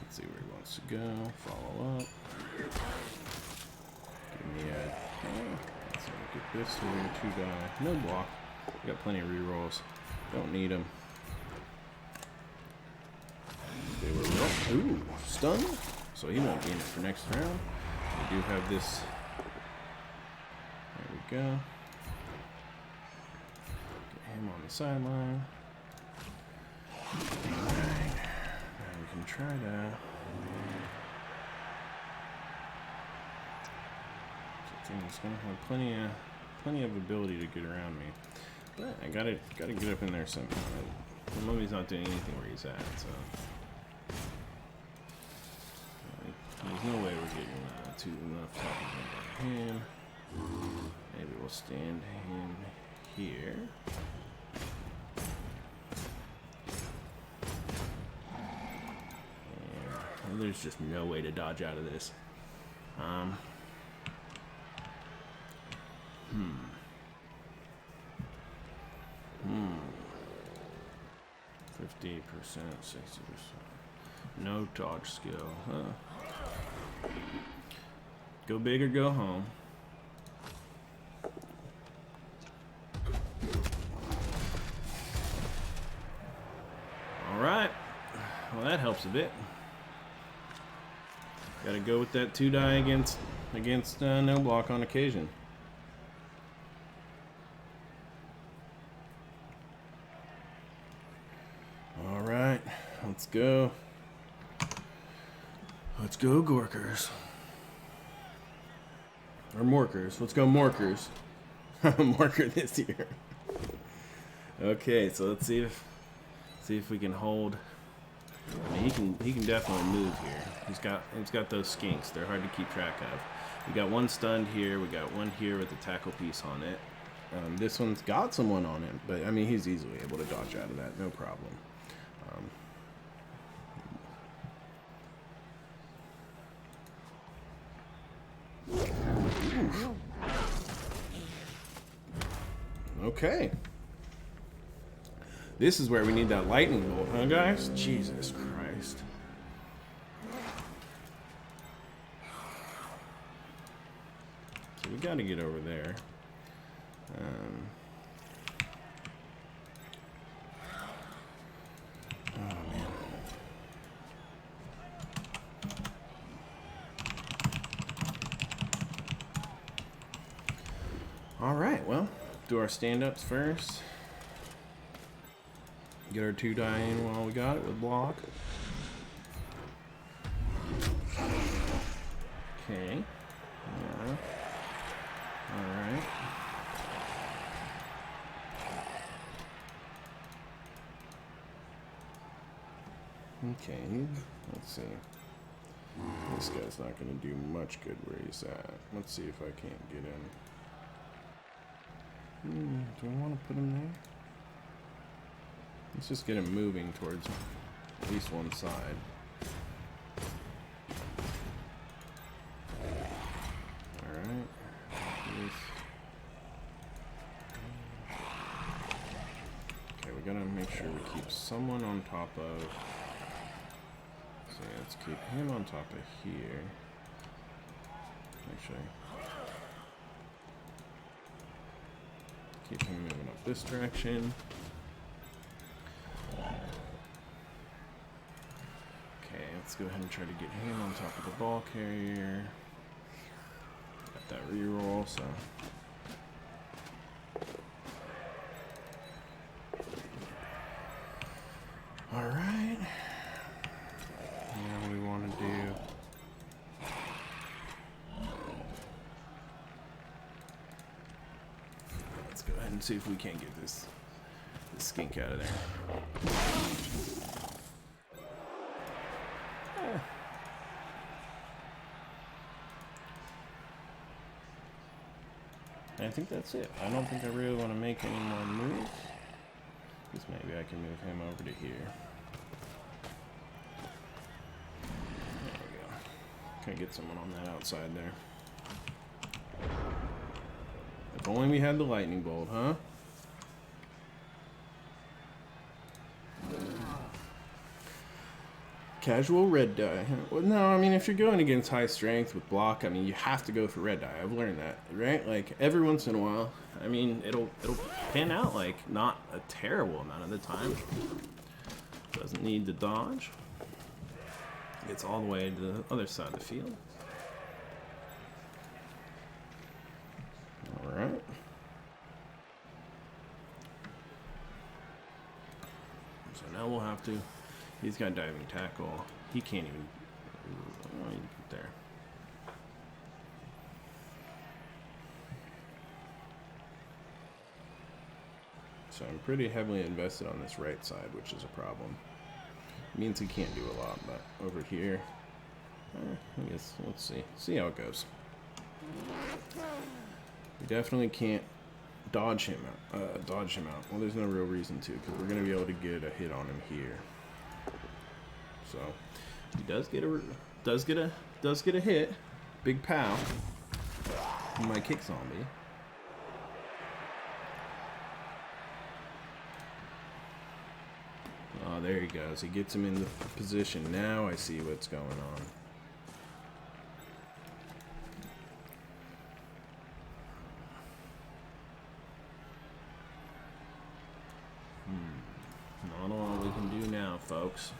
Let's see where he wants to go. Follow up. Give me a... let's get this here. 2 die. No block. We got plenty of rerolls. Don't need them. They were rough. Ooh, stun. So he won't be in it for next round. We do have this. There we go. Get him on the sideline. Alright. Now we can try to. I think he's gonna have plenty of ability to get around me. But I gotta get up in there somehow. The mummy's not doing anything where he's at, so there's no way we're getting enough top of him. Maybe we'll stand him here. And there's just no way to dodge out of this. 50%, 60%. No dodge skill. Huh. Go big or go home. All right. Well, that helps a bit. Got to go with that 2 die against no block on occasion. All right, let's go. Let's go, Gorkers. Or Morkers. Let's go, Morkers. Morker this year. Okay, so let's see if we can hold. I mean, he can definitely move here. He's got those skinks. They're hard to keep track of. We got one stunned here. We got one here with a tackle piece on it. This one's got someone on it, but I mean, he's easily able to dodge out of that, no problem. Okay. This is where we need that lightning bolt, huh, guys? Jesus Christ. So we got to get over there. Oh, man. All right, well, do our stand-ups first. Get our 2 die in while we got it with block. Okay. Yeah. Alright. Okay, let's see. This guy's not going to do much good where he's at. Let's see if I can't get him. Do I want to put him there? Let's just get him moving towards at least one side. Alright. Okay, we gotta make sure we keep someone on top of. So yeah, let's keep him on top of here. Actually, keep him moving up this direction. Let's go ahead and try to get him on top of the ball carrier. Got that reroll, so. Alright. Now we want to do. and see if we can't get this skink out of there. I think that's it. I don't think I really want to make any more moves. Because maybe I can move him over to here. There we go. Can I get someone on that outside there? If only we had the lightning bolt, huh? Casual red die. Well, no, I mean, if you're going against high strength with block, I mean, you have to go for red die. I've learned that, right? Like, every once in a while, I mean, it'll pan out, like, not a terrible amount of the time. Doesn't need to dodge. Gets all the way to the other side of the field. Alright. So now we'll have to... He's got diving tackle. He can't even... Oh, there. So I'm pretty heavily invested on this right side, which is a problem. It means he can't do a lot, but over here... I guess, let's see. See how it goes. We definitely can't dodge him out. Well, there's no real reason to, because we're going to be able to get a hit on him here. So he does get a hit. Big pow. He might kick zombie. Oh, there he goes. He gets him in the position. Now I see what's going on. Not all we can do now, folks.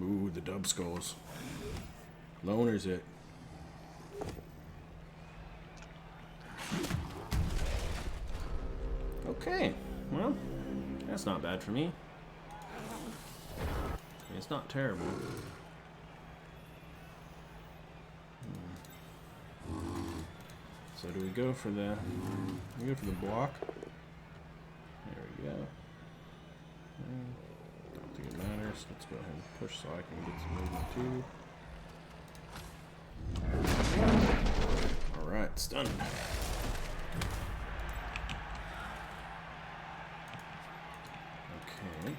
Ooh, the dub skulls. Loner's it. Okay, well, that's not bad for me. It's not terrible. So do we go for the block? There we go. Don't think it matters. Let's go ahead and push so I can get some movement too. Alright, stunned. Okay.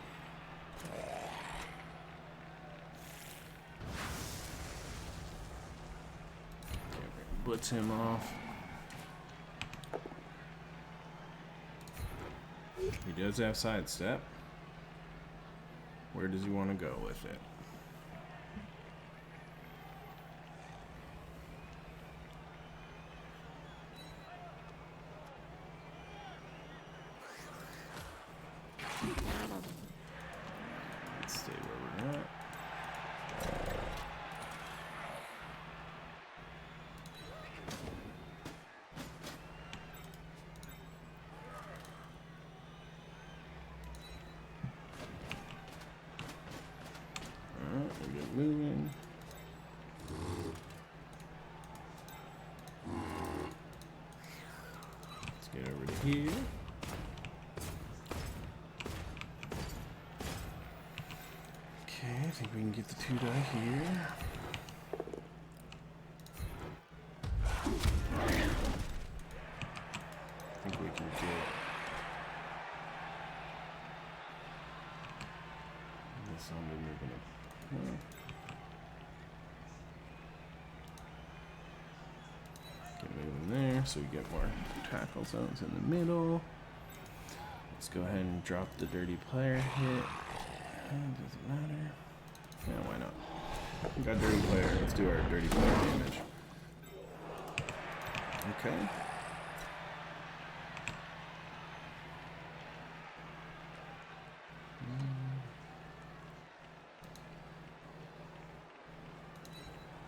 Blitz him off. He does have sidestep. Where does he want to go with it? Let's stay where we're at. We get moving. Let's get over to here. Okay, I think we can get the 2 die here. I think we can get this zombie moving up. Get moving there so we get more tackle zones in the middle. Let's go ahead and drop the dirty player hit. Doesn't matter. Yeah, why not? We got dirty player. Let's do our dirty player damage. Okay.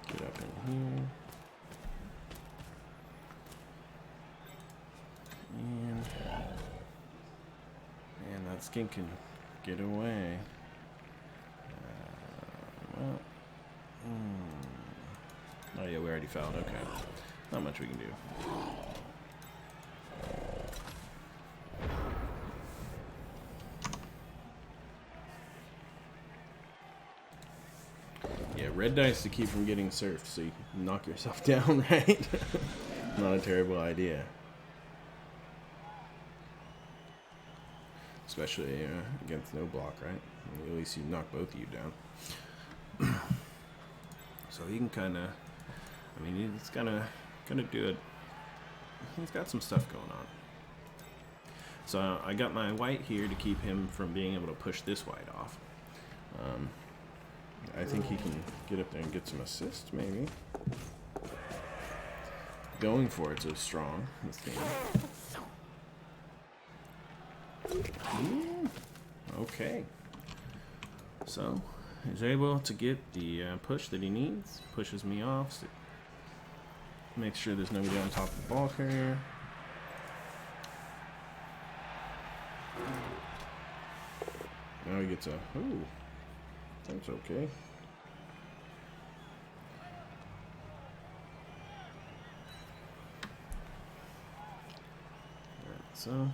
Get up in here. And that skink can get away. Well. Oh yeah, we already fouled. Okay. Not much we can do. Yeah, red dice to keep from getting surfed, so you can knock yourself down, right? Not a terrible idea. Especially against no block, right? I mean, at least you knock both of you down. So he can kind of, I mean, he's gonna do it. He's got some stuff going on. So I got my white here to keep him from being able to push this white off. I think he can get up there and get some assists, maybe. Going for it so strong, this game. Okay. So, he's able to get the push that he needs. Pushes me off. So make sure there's nobody on top of the ball carrier. Now he gets a... Ooh. That's okay. Alright, so...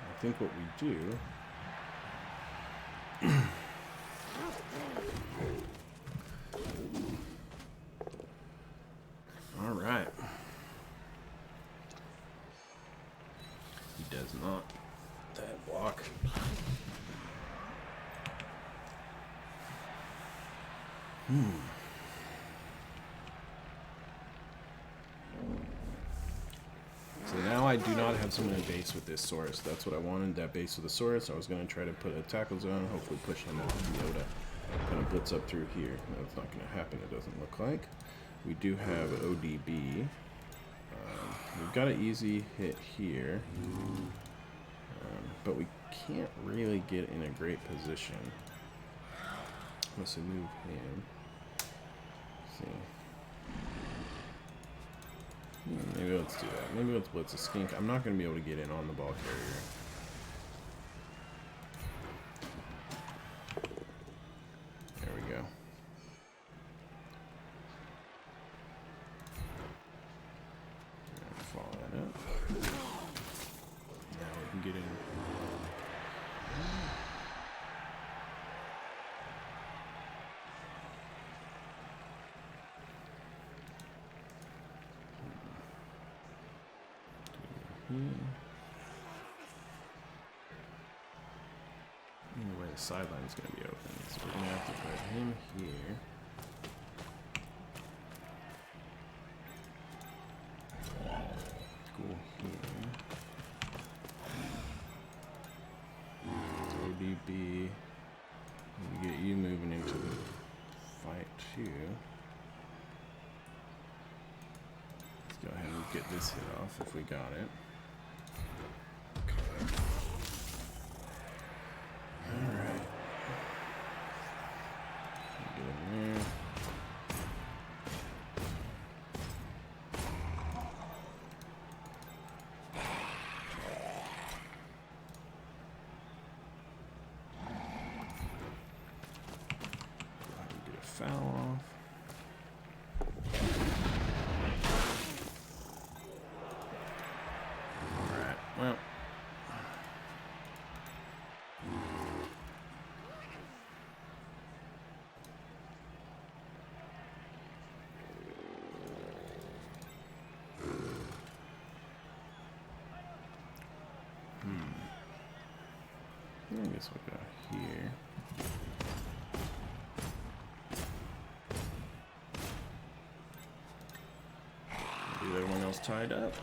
I think what we do... Alright. He does not. That block. So now I do not have someone in base with this Saurus. That's what I wanted, that base with the Saurus. I was going to try to put a tackle zone, hopefully push him out with Yoda. Kind of blitz up through here. No, it's not going to happen, it doesn't look like. We do have ODB. We've got an easy hit here. But we can't really get in a great position. Let's move him. Let's see. Maybe let's do that. Maybe let's blitz a skink. I'm not going to be able to get in on the ball carrier. There we go. Follow that up. Now we can get in. Anyway, the sideline's going to be open, so we're going to have to put him here. Go here. ODB. We get you moving into the fight too. Let's go ahead and get this hit off if we got it. Foul off. Alright, well. I guess we'll go here. Everyone else tied up.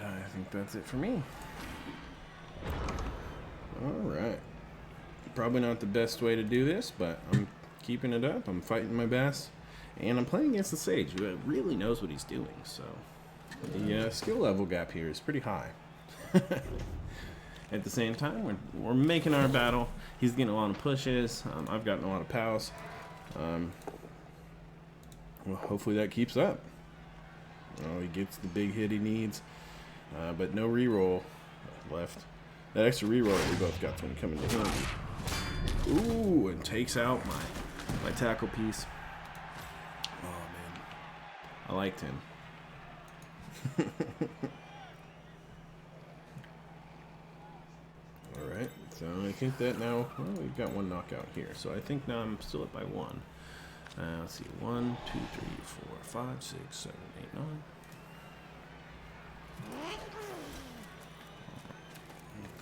And I think that's it for me. Alright. Probably not the best way to do this, but I'm keeping it up. I'm fighting my best. And I'm playing against the Sage, who really knows what he's doing. So the skill level gap here is pretty high. At the same time, we're making our battle. He's getting a lot of pushes. I've gotten a lot of pows. Well, hopefully that keeps up. Oh, he gets the big hit he needs, but no reroll left. That extra reroll that we both got when he coming to him. Ooh, and takes out my tackle piece. Oh man, I liked him. So I think that now, well, we've got one knockout here. So I think now I'm still up by 1. Let's see, 1, 2, 3, 4, 5, 6, 7, 8, 9.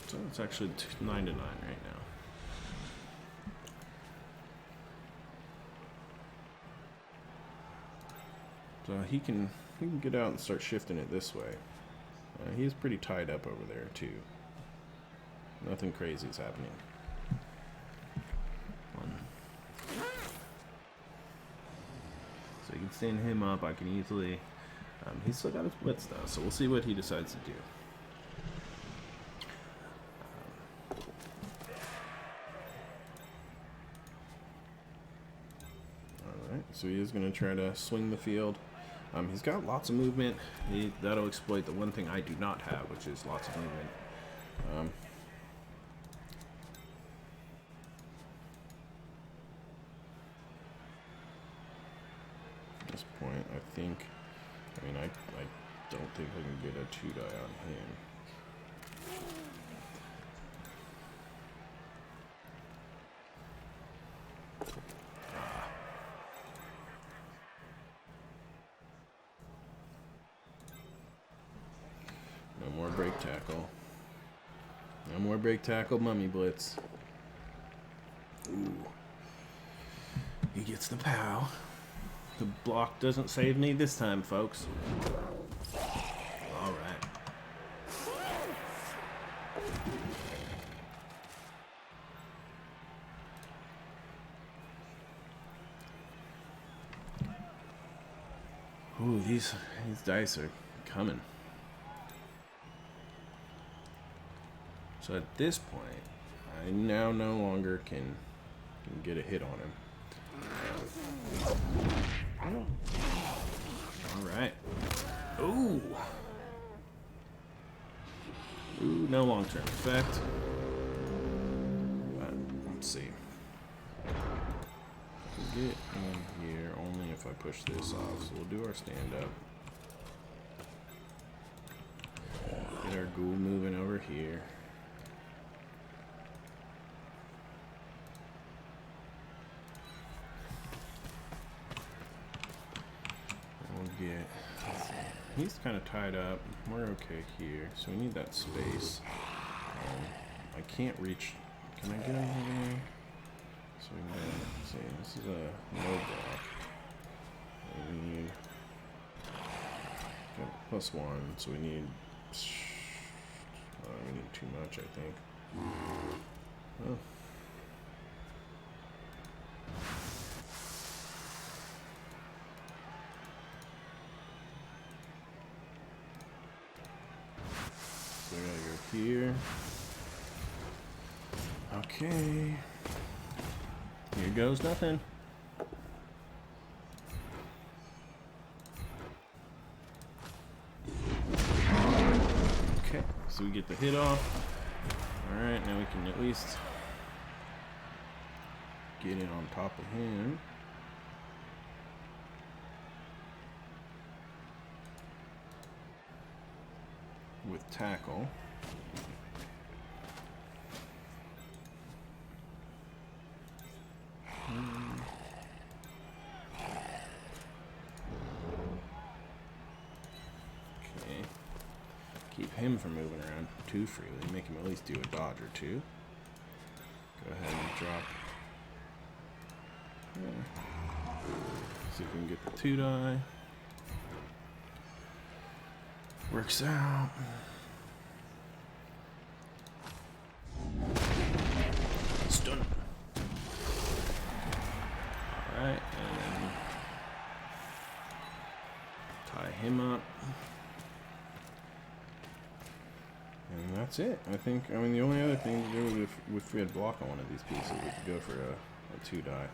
So it's actually 9 to 9 right now. So he can get out and start shifting it this way. He's pretty tied up over there too. Nothing crazy is happening. So you can stand him up. I can easily. He's still got his blitz though, so we'll see what he decides to do. All right, so he is going to try to swing the field. He's got lots of movement. That'll exploit the one thing I do not have, which is lots of movement. At this point, I don't think I can get a 2-die on him. No more break tackle. No more break tackle, mummy blitz. Ooh. He gets the pow. The block doesn't save me this time, folks. All right. Ooh, these dice are coming. So at this point, I now no longer can get a hit on him. Alright. Ooh! Ooh, no long-term effect. Let's see. Get in here only if I push this off. So we'll do our stand-up. Get our ghoul moving over here. He's kind of tied up. We're okay here, so we need that space. I can't reach. Can I get over there? So let's see. This is a no block. We need got +1, so we need. We need too much, I think. Oh. So I gotta go here. Okay. Here goes nothing. Okay, so we get the hit off. Alright, now we can at least get in on top of him. With tackle. Okay. Keep him from moving around too freely. Make him at least do a dodge or two. Go ahead and drop. See if we can get the 2-die. Works out. Stun. Alright, and tie him up. And that's it. I mean, the only other thing to do if we had block on one of these pieces, we could go for a 2-die.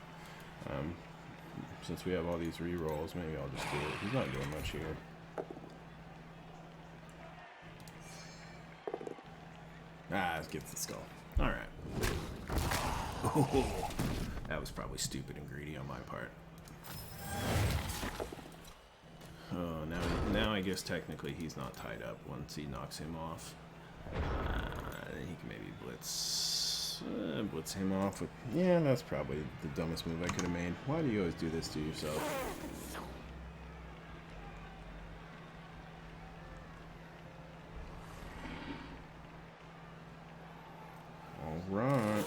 Since we have all these rerolls, maybe I'll just do it. He's not doing much here. Let's get the skull. Alright. Oh, that was probably stupid and greedy on my part. Oh, now I guess technically he's not tied up once he knocks him off. Then he can maybe blitz. blitz him off with... Yeah, that's probably the dumbest move I could have made. Why do you always do this to yourself? Alright.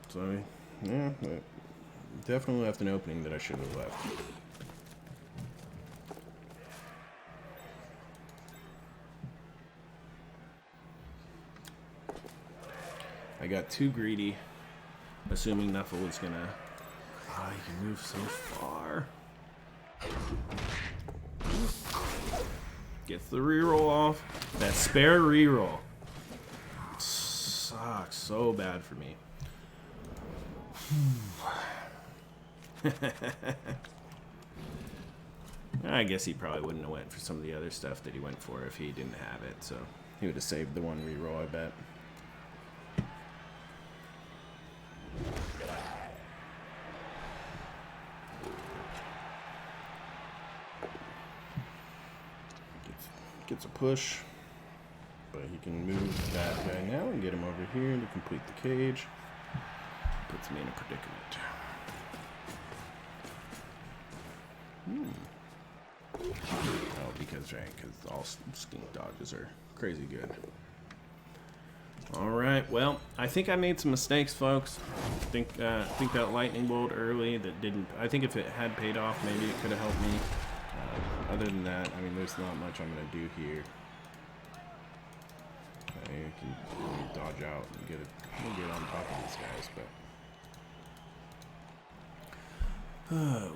So, yeah, definitely left an opening that I should have left. I got too greedy, assuming Nuffle was gonna... Oh, you can move so far. Gets the reroll off. That spare reroll sucks so bad for me. I guess he probably wouldn't have went for some of the other stuff that he went for if he didn't have it, so he would have saved the one reroll, I bet. Gets a push, but he can move that guy now and get him over here to complete the cage. Puts me in a predicament. Oh, because all skink dodges are crazy good. All right, well, I think I made some mistakes, folks. I think that lightning bolt early that didn't. I think if it had paid off, maybe it could have helped me. Other than that, I mean, there's not much I'm gonna do here. I can dodge out and get on top of these guys, but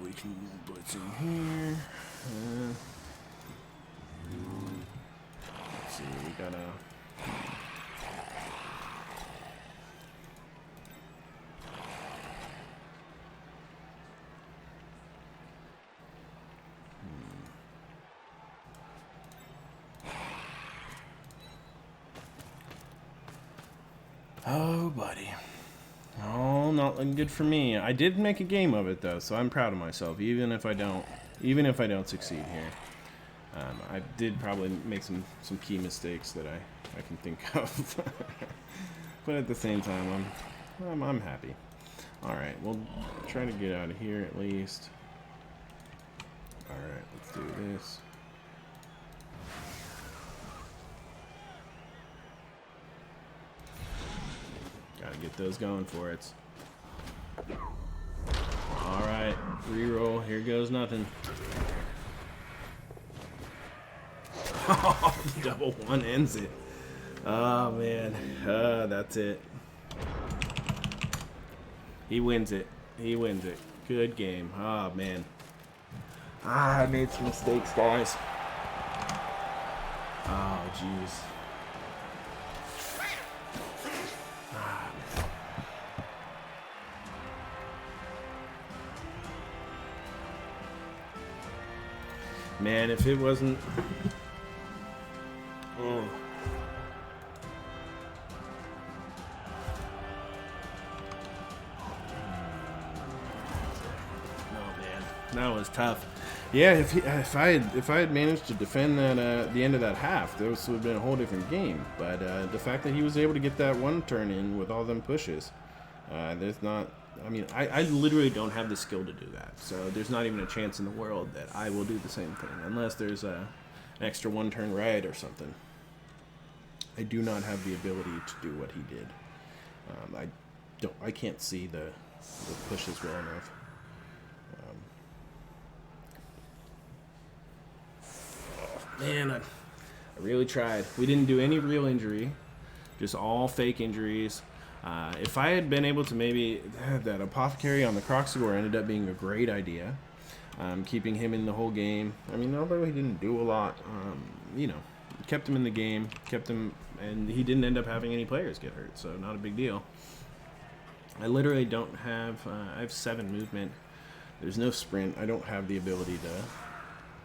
we can blitz in here. Let's see, we gotta. Oh, buddy. Oh, not looking good for me. I did make a game of it though, so I'm proud of myself. Even if I don't succeed here, I did probably make some key mistakes that I can think of. But at the same time, I'm happy. All right, we'll try to get out of here at least. All right, let's do this. Gotta get those going for it. Alright, reroll. Here goes nothing. Oh, double one ends it. Oh, man. That's it. He wins it. He wins it. Good game. Oh, man. I made some mistakes, guys. Oh, jeez. Man, if it wasn't... Oh. Oh, man. That was tough. Yeah, if I had managed to defend that the end of that half, this would have been a whole different game. But the fact that he was able to get that one turn in with all them pushes, there's not... I mean, I literally don't have the skill to do that, so there's not even a chance in the world that I will do the same thing, unless there's an extra one turn right or something. I do not have the ability to do what he did. I can't see the pushes well enough. Man, I really tried. We didn't do any real injury, just all fake injuries. If I had been able to maybe... That Apothecary on the Croxagore ended up being a great idea. Keeping him in the whole game. I mean, although he didn't do a lot, you know, kept him in the game, kept him... And he didn't end up having any players get hurt, so not a big deal. I literally don't have... I have 7 movement. There's no sprint. I don't have the ability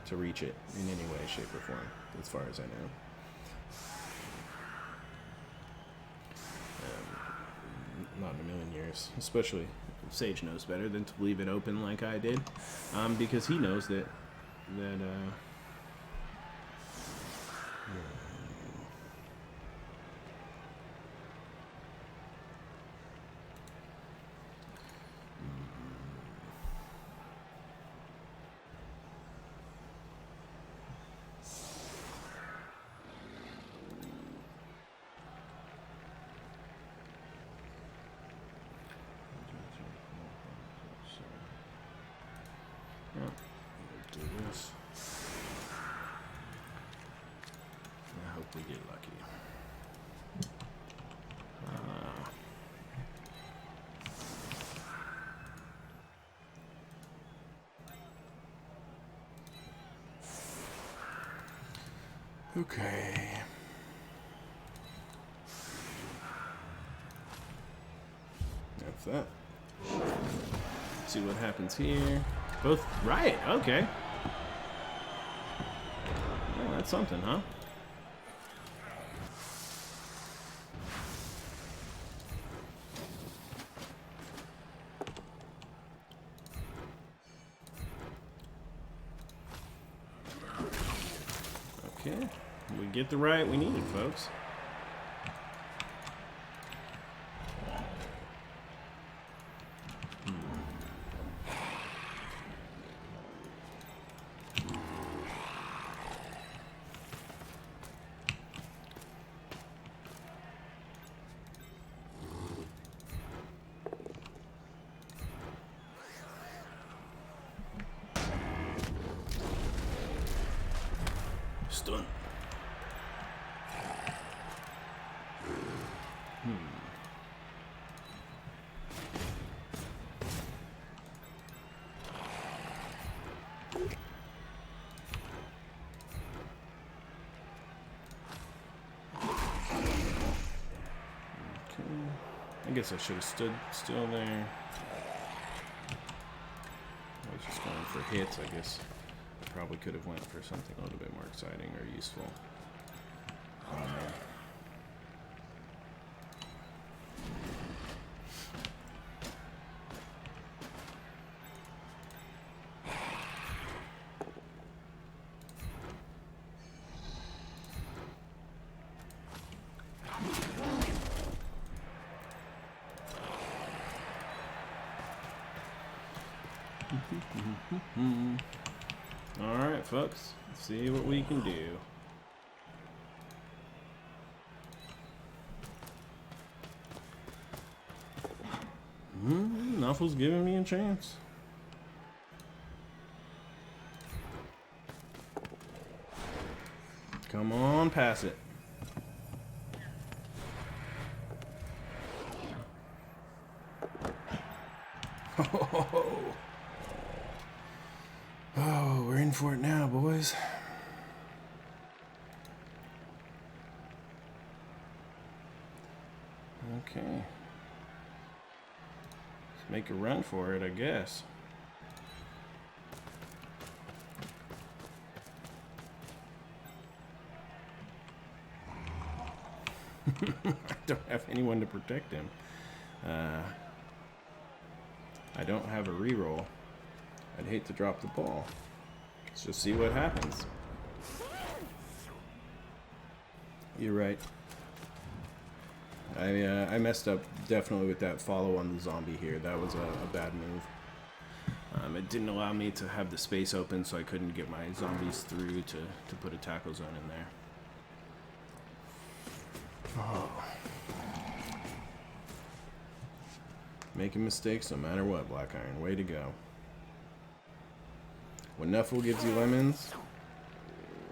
to reach it in any way, shape, or form, as far as I know. Not in a million years. Especially, Sage knows better than to leave it open like I did, because he knows that we get lucky. Okay. That's that. See what happens here. Both right, okay. Yeah, that's something, huh? Okay. We get the right we needed, folks. Stun. I guess I should have stood still there. I was just going for hits, I guess. I probably could have went for something a little bit more exciting or useful. Oh, man. Alright, folks. Let's see what we can do. Nuffle's giving me a chance. Come on, pass it. Oh, we're in for it now, boys. Okay. Let's make a run for it, I guess. I don't have anyone to protect him. I don't have a reroll. I'd hate to drop the ball. Let's just see what happens. You're right. I messed up definitely with that follow on the zombie here. That was a bad move. It didn't allow me to have the space open, so I couldn't get my zombies through to put a tackle zone in there. Oh. Making mistakes no matter what, Black Iron. Way to go. When Nuffle gives you lemons,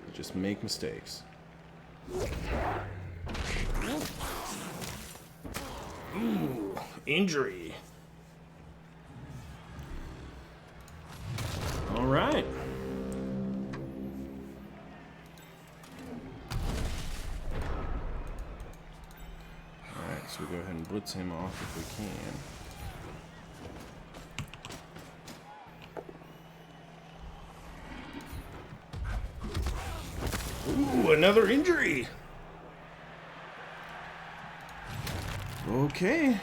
you just make mistakes. Ooh, injury. All right. All right, so we go ahead and blitz him off if we can. Ooh, another injury. Okay.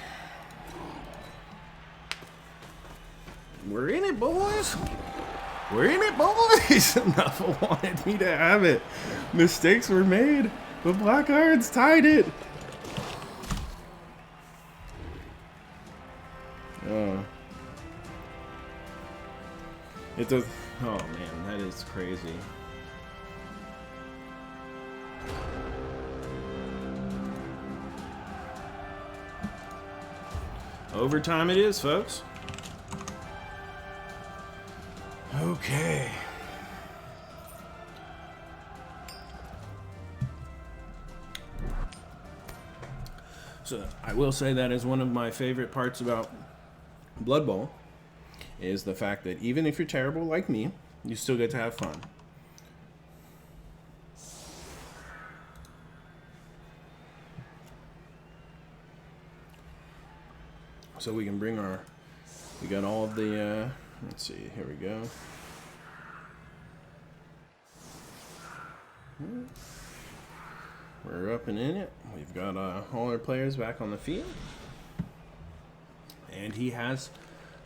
We're in it, boys. We're in it, boys. Nuffle wanted me to have it. Mistakes were made, but Black Iron's tied it. It does. Oh man, that is crazy. Overtime it is, folks. Okay. So I will say that is one of my favorite parts about Blood Bowl, is the fact that even if you're terrible like me, you still get to have fun. So we can bring our, we got all of the, let's see, here we go. We're up and in it. We've got all our players back on the field. And he has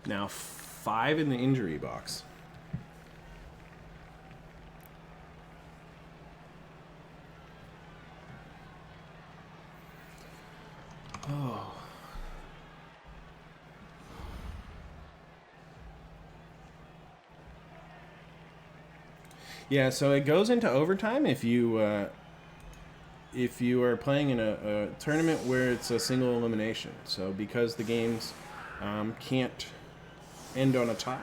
now 5 in the injury box. Oh. Yeah, so it goes into overtime if you are playing in a tournament where it's a single elimination. So because the games can't end on a tie,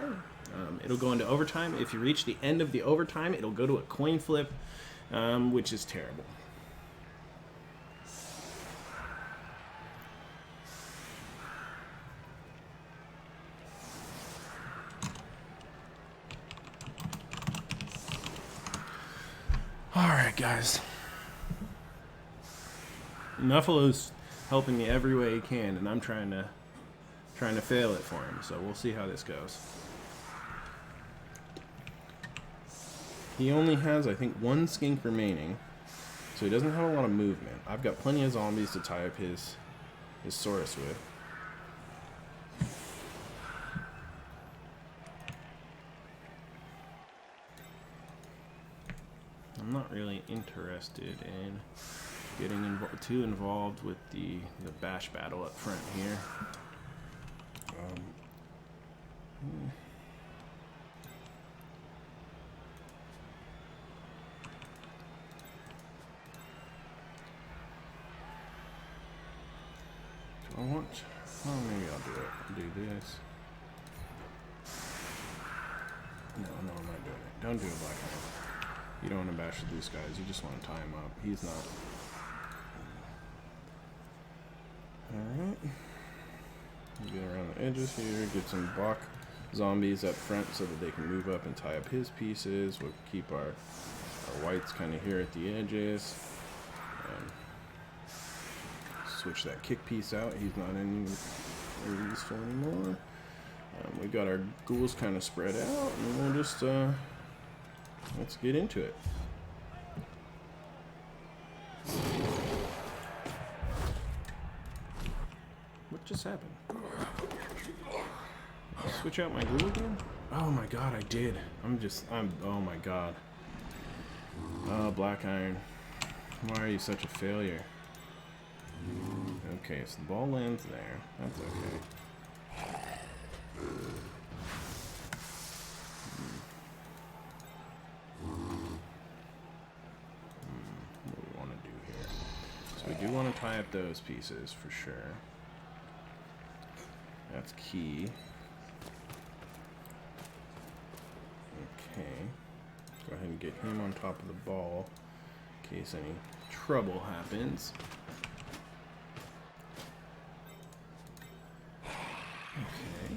it'll go into overtime. If you reach the end of the overtime, it'll go to a coin flip, which is terrible. Alright, guys. Nuffalo's helping me every way he can, and I'm trying to fail it for him, so we'll see how this goes. He only has, I think, 1 skink remaining, so he doesn't have a lot of movement. I've got plenty of zombies to tie up his Saurus with. I'm not really interested in getting too involved with the bash battle up front here. Do I want? Oh, maybe I'll do it. I'll do this. No, I'm not doing it. Don't do a black eye. You don't want to bash these guys. You just want to tie him up. He's not. Alright. Get around the edges here. Get some block zombies up front so that they can move up and tie up his pieces. We'll keep our whites kind of here at the edges. Switch that kick piece out. He's not any useful anymore. We got our ghouls kind of spread out, and we'll just let's get into it. What just happened? Switch out my ghoul again? Oh my god, I did. Oh my god. Oh, Black Iron. Why are you such a failure? Okay, so the ball lands there. That's okay. What do we want to do here? So we do want to tie up those pieces for sure. That's key. Okay. Go ahead and get him on top of the ball in case any trouble happens. Okay.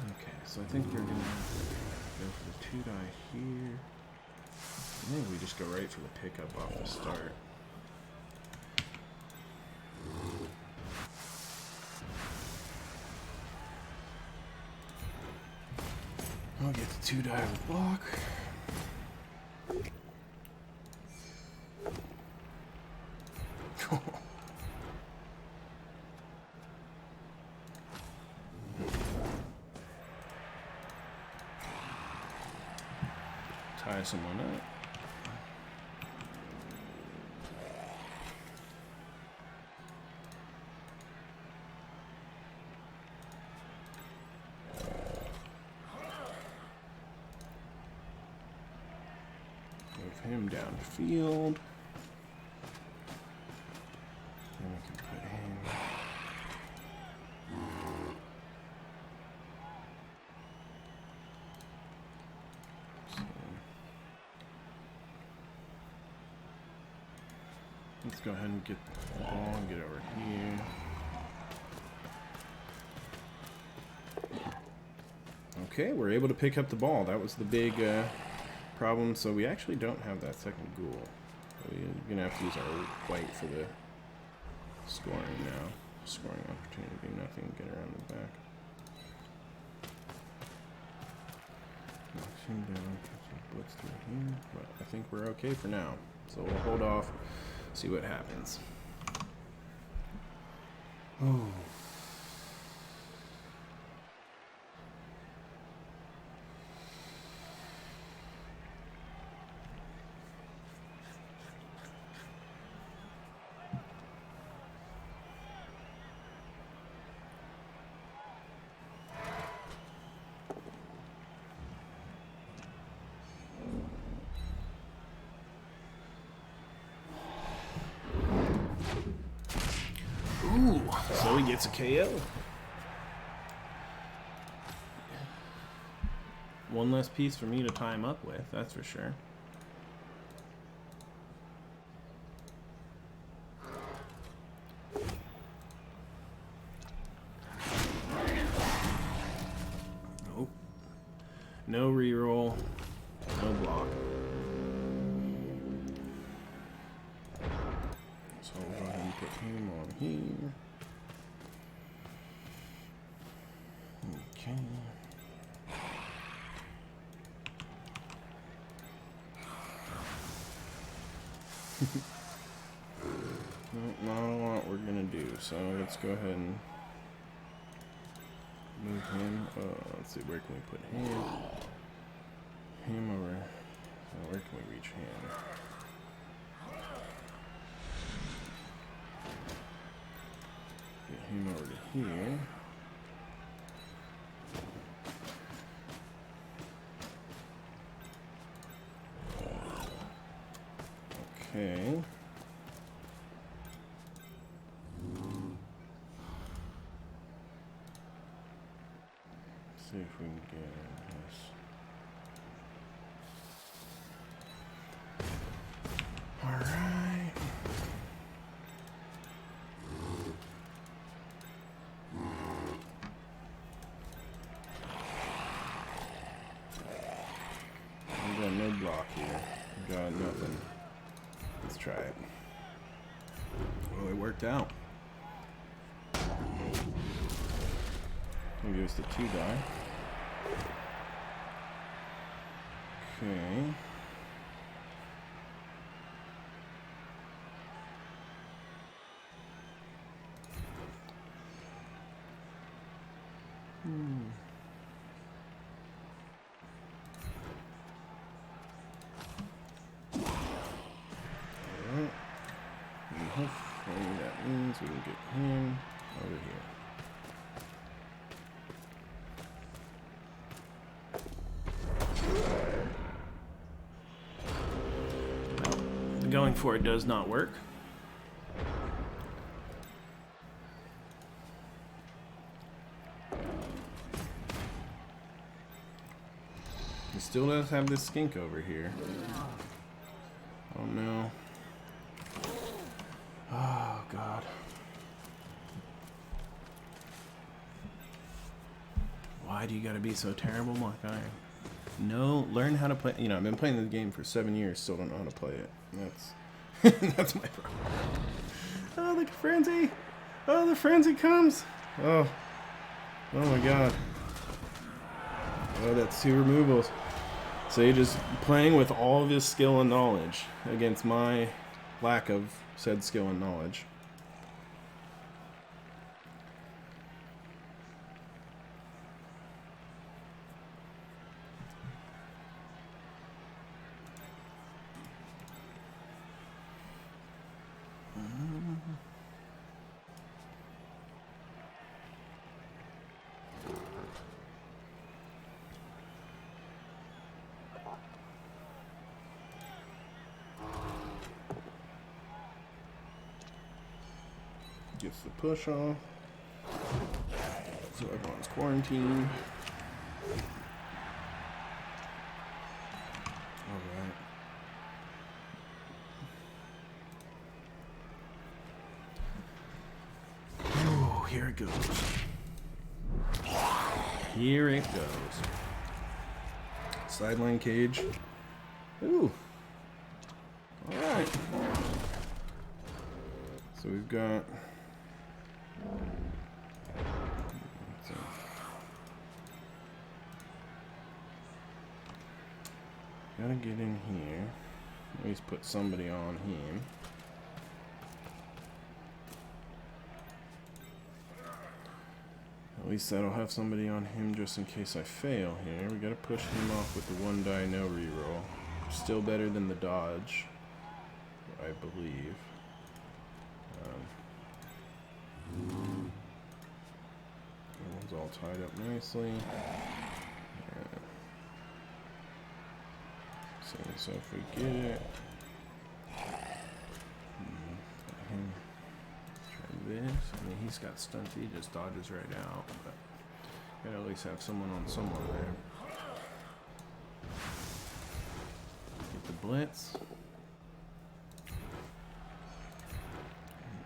Okay, so I think we're gonna go for the 2-die here. I think we just go right for the pickup off the start. I'll get the 2-die with block. Tie someone up. Move him downfield. Then we can put him. Let's go ahead and get the ball and get over here. Okay, we're able to pick up the ball. That was the big problem. So we actually don't have that second ghoul. So we're going to have to use our white for the scoring now. Scoring opportunity, nothing. Get around the back. Knocks him down. Blitz through here. But I think we're okay for now. So we'll hold off, see what happens. Oh. Ooh, so he gets a KO. One less piece for me to tie him up with, that's for sure. Nope. No reroll. No block. So we'll go ahead and put him on here. Okay. No, not what we're gonna do. So let's go ahead and move him. Let's see, where can we put him? Him over. Where can we reach him? Get him over to here. Okay. See if we can get this. All right. We got no block here. We got nothing. Let's try it. Well, it worked out. I'll give us the 2 die. Okay. Alright. And hopefully that means we can get him over here. Going for it does not work. He still does have this skink over here. Oh no. Oh god. Why do you gotta be so terrible, Mark Iron? No, learn how to play. You know, I've been playing this game for 7 years, still don't know how to play it. That's my problem. Oh, the frenzy! Oh, the frenzy comes! Oh my god. Oh, that's 2 removals. So you're just playing with all of his skill and knowledge against my lack of said skill and knowledge. Gets the push off. So everyone's quarantined. Alright. it goes. Here it goes. Sideline cage. Ooh. Alright. So we've got... Gotta get in here. At least put somebody on him. At least that'll have somebody on him just in case I fail here. We gotta push him off with the 1 die no reroll. Still better than the dodge, I believe. That one's all tied up nicely. So if we get it, try this. I mean, he's got stunts. He just dodges right out, but gotta at least have someone on someone there. Get the blitz.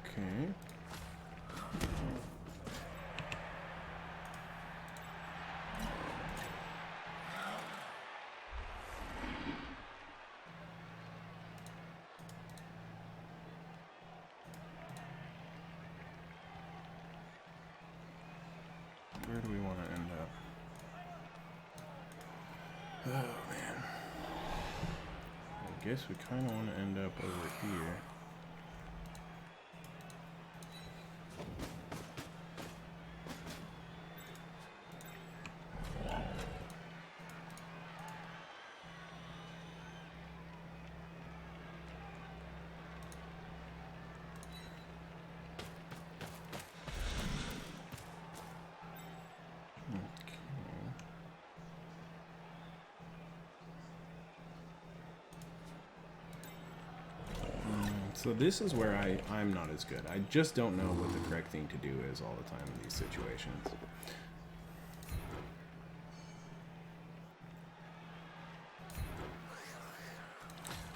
Okay. Where do we want to end up? Oh man. I guess we kind of want to end up over here. So this is where I'm not as good. I just don't know what the correct thing to do is all the time in these situations.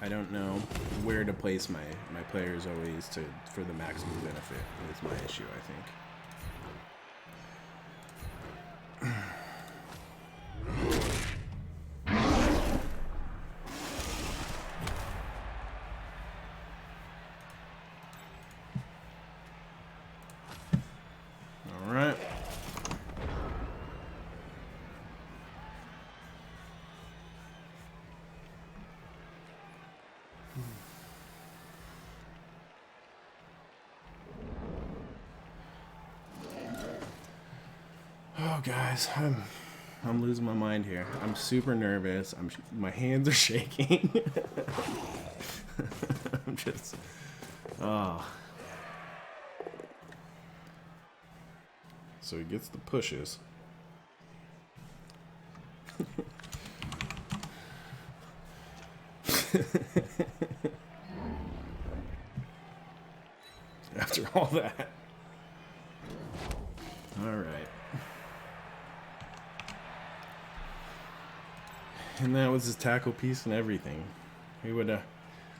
I don't know where to place my players always for the maximum benefit is my issue, I think. Oh, guys, I'm losing my mind here. I'm super nervous. My hands are shaking. I'm just, oh. So he gets the pushes. After all that. All right. And that was his tackle piece and everything. He would,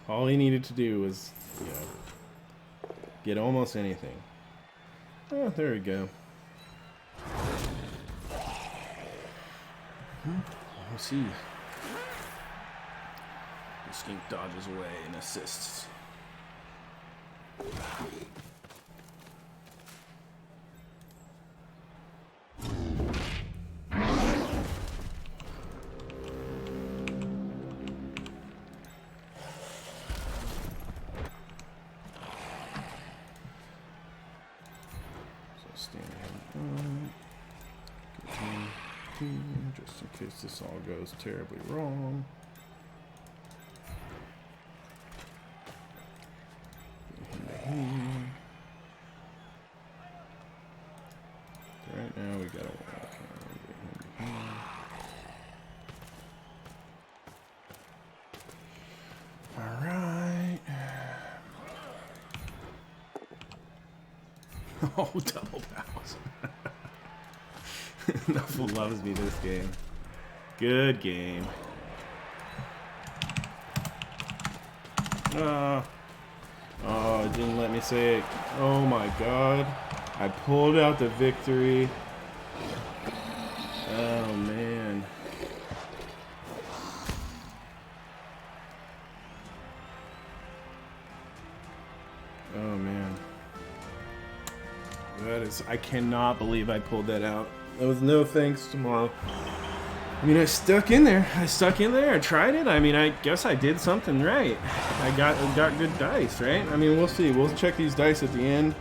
all he needed to do was, you know, get almost anything. Oh, there we go. Let's see. The skink dodges away and assists. Just in case this all goes terribly wrong. Right now we gotta walk. All right. Oh, double bounce. Nuffle loves me this game. Good game. Oh, it didn't let me say it. Oh my god. I pulled out the victory. Oh, man. Oh, man. That is... I cannot believe I pulled that out. That was no thanks tomorrow. I mean, I stuck in there. I tried it. I mean, I guess I did something right. I got good dice, right? I mean, we'll see. We'll check these dice at the end.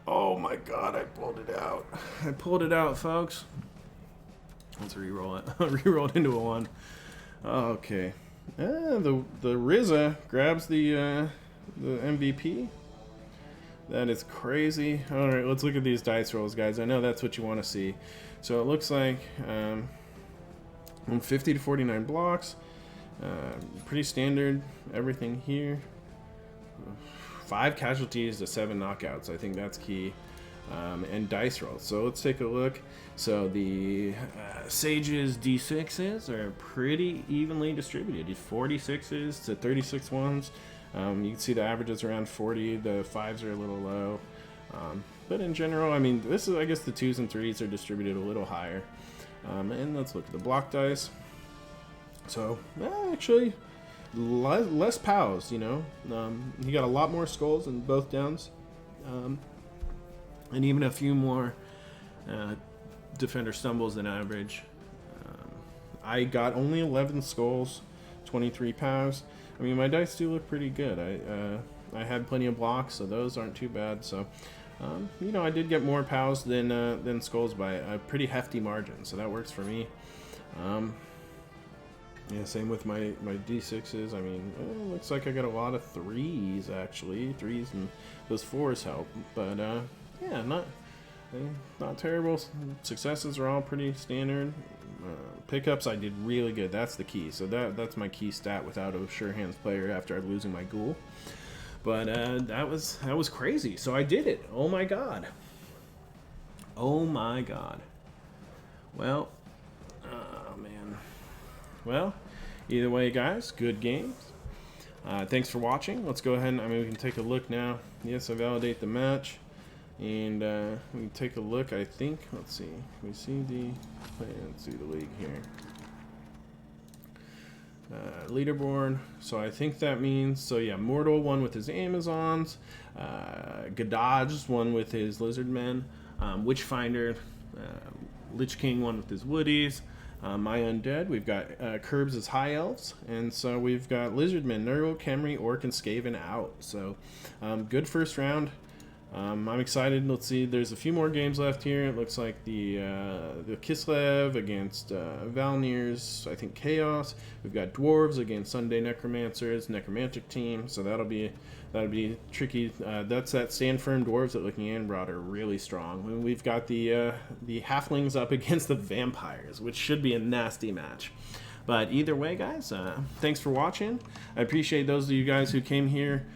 Oh my god, I pulled it out. I pulled it out, folks. Let's re-roll it. Re-rolled into a 1. Okay. The RZA grabs the MVP. That is crazy. All right, let's look at these dice rolls, guys. I know that's what you want to see. So it looks like 50 to 49 blocks. Pretty standard. Everything here. 5 casualties to 7 knockouts. I think that's key. And dice rolls. So let's take a look. So the Sage's D6s are pretty evenly distributed. 46s to 36 ones. You can see the averages around 40. The 5s are a little low. But in general, I mean, this is, I guess the 2s and 3s are distributed a little higher. And let's look at the block dice. So, actually, less POWs, you know. He got a lot more skulls in both downs. And even a few more defender stumbles than average. I got only 11 skulls, 23 POWs. I mean, my dice do look pretty good. I had plenty of blocks, so those aren't too bad. So, you know, I did get more POWs than skulls by a pretty hefty margin, so that works for me. Yeah, same with my D6s. I mean, looks like I got a lot of 3s, actually. 3s and those 4s help. But, yeah, not terrible. Successes are all pretty standard. Pickups, I did really good. That's the key. So that's my key stat without a sure hands player after losing my ghoul. But that was crazy. So I did it. Oh my god. Oh my god. Well, oh man. Well, either way, guys, good games. Thanks for watching. Let's go ahead and, I mean, we can take a look now. Yes, I validate the match. And we can take a look, I think. Let's see. We see let's see the league here. Leaderboard. So I think that means, so yeah, Mortal won with his Amazons. Gadaj won with his Lizardmen. Witchfinder, Lich King won with his Woodies. My Undead, we've got Curbs as High Elves, and so we've got Lizardmen, Nurgle, Khemri, Orc, and Skaven out. So good first round. I'm excited. Let's see. There's a few more games left here. It looks like the Kislev against Valnir's, I think, Chaos. We've got Dwarves against Sunday Necromancers, Necromantic team. So that'll be tricky. That's that Stand Firm Dwarves that Looking In brought are really strong. And we've got the Halflings up against the Vampires, which should be a nasty match. But either way, guys, thanks for watching. I appreciate those of you guys who came here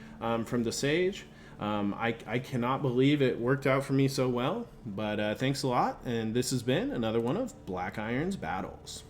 from the Sage. I cannot believe it worked out for me so well, but thanks a lot, and this has been another one of Black Iron's Battles.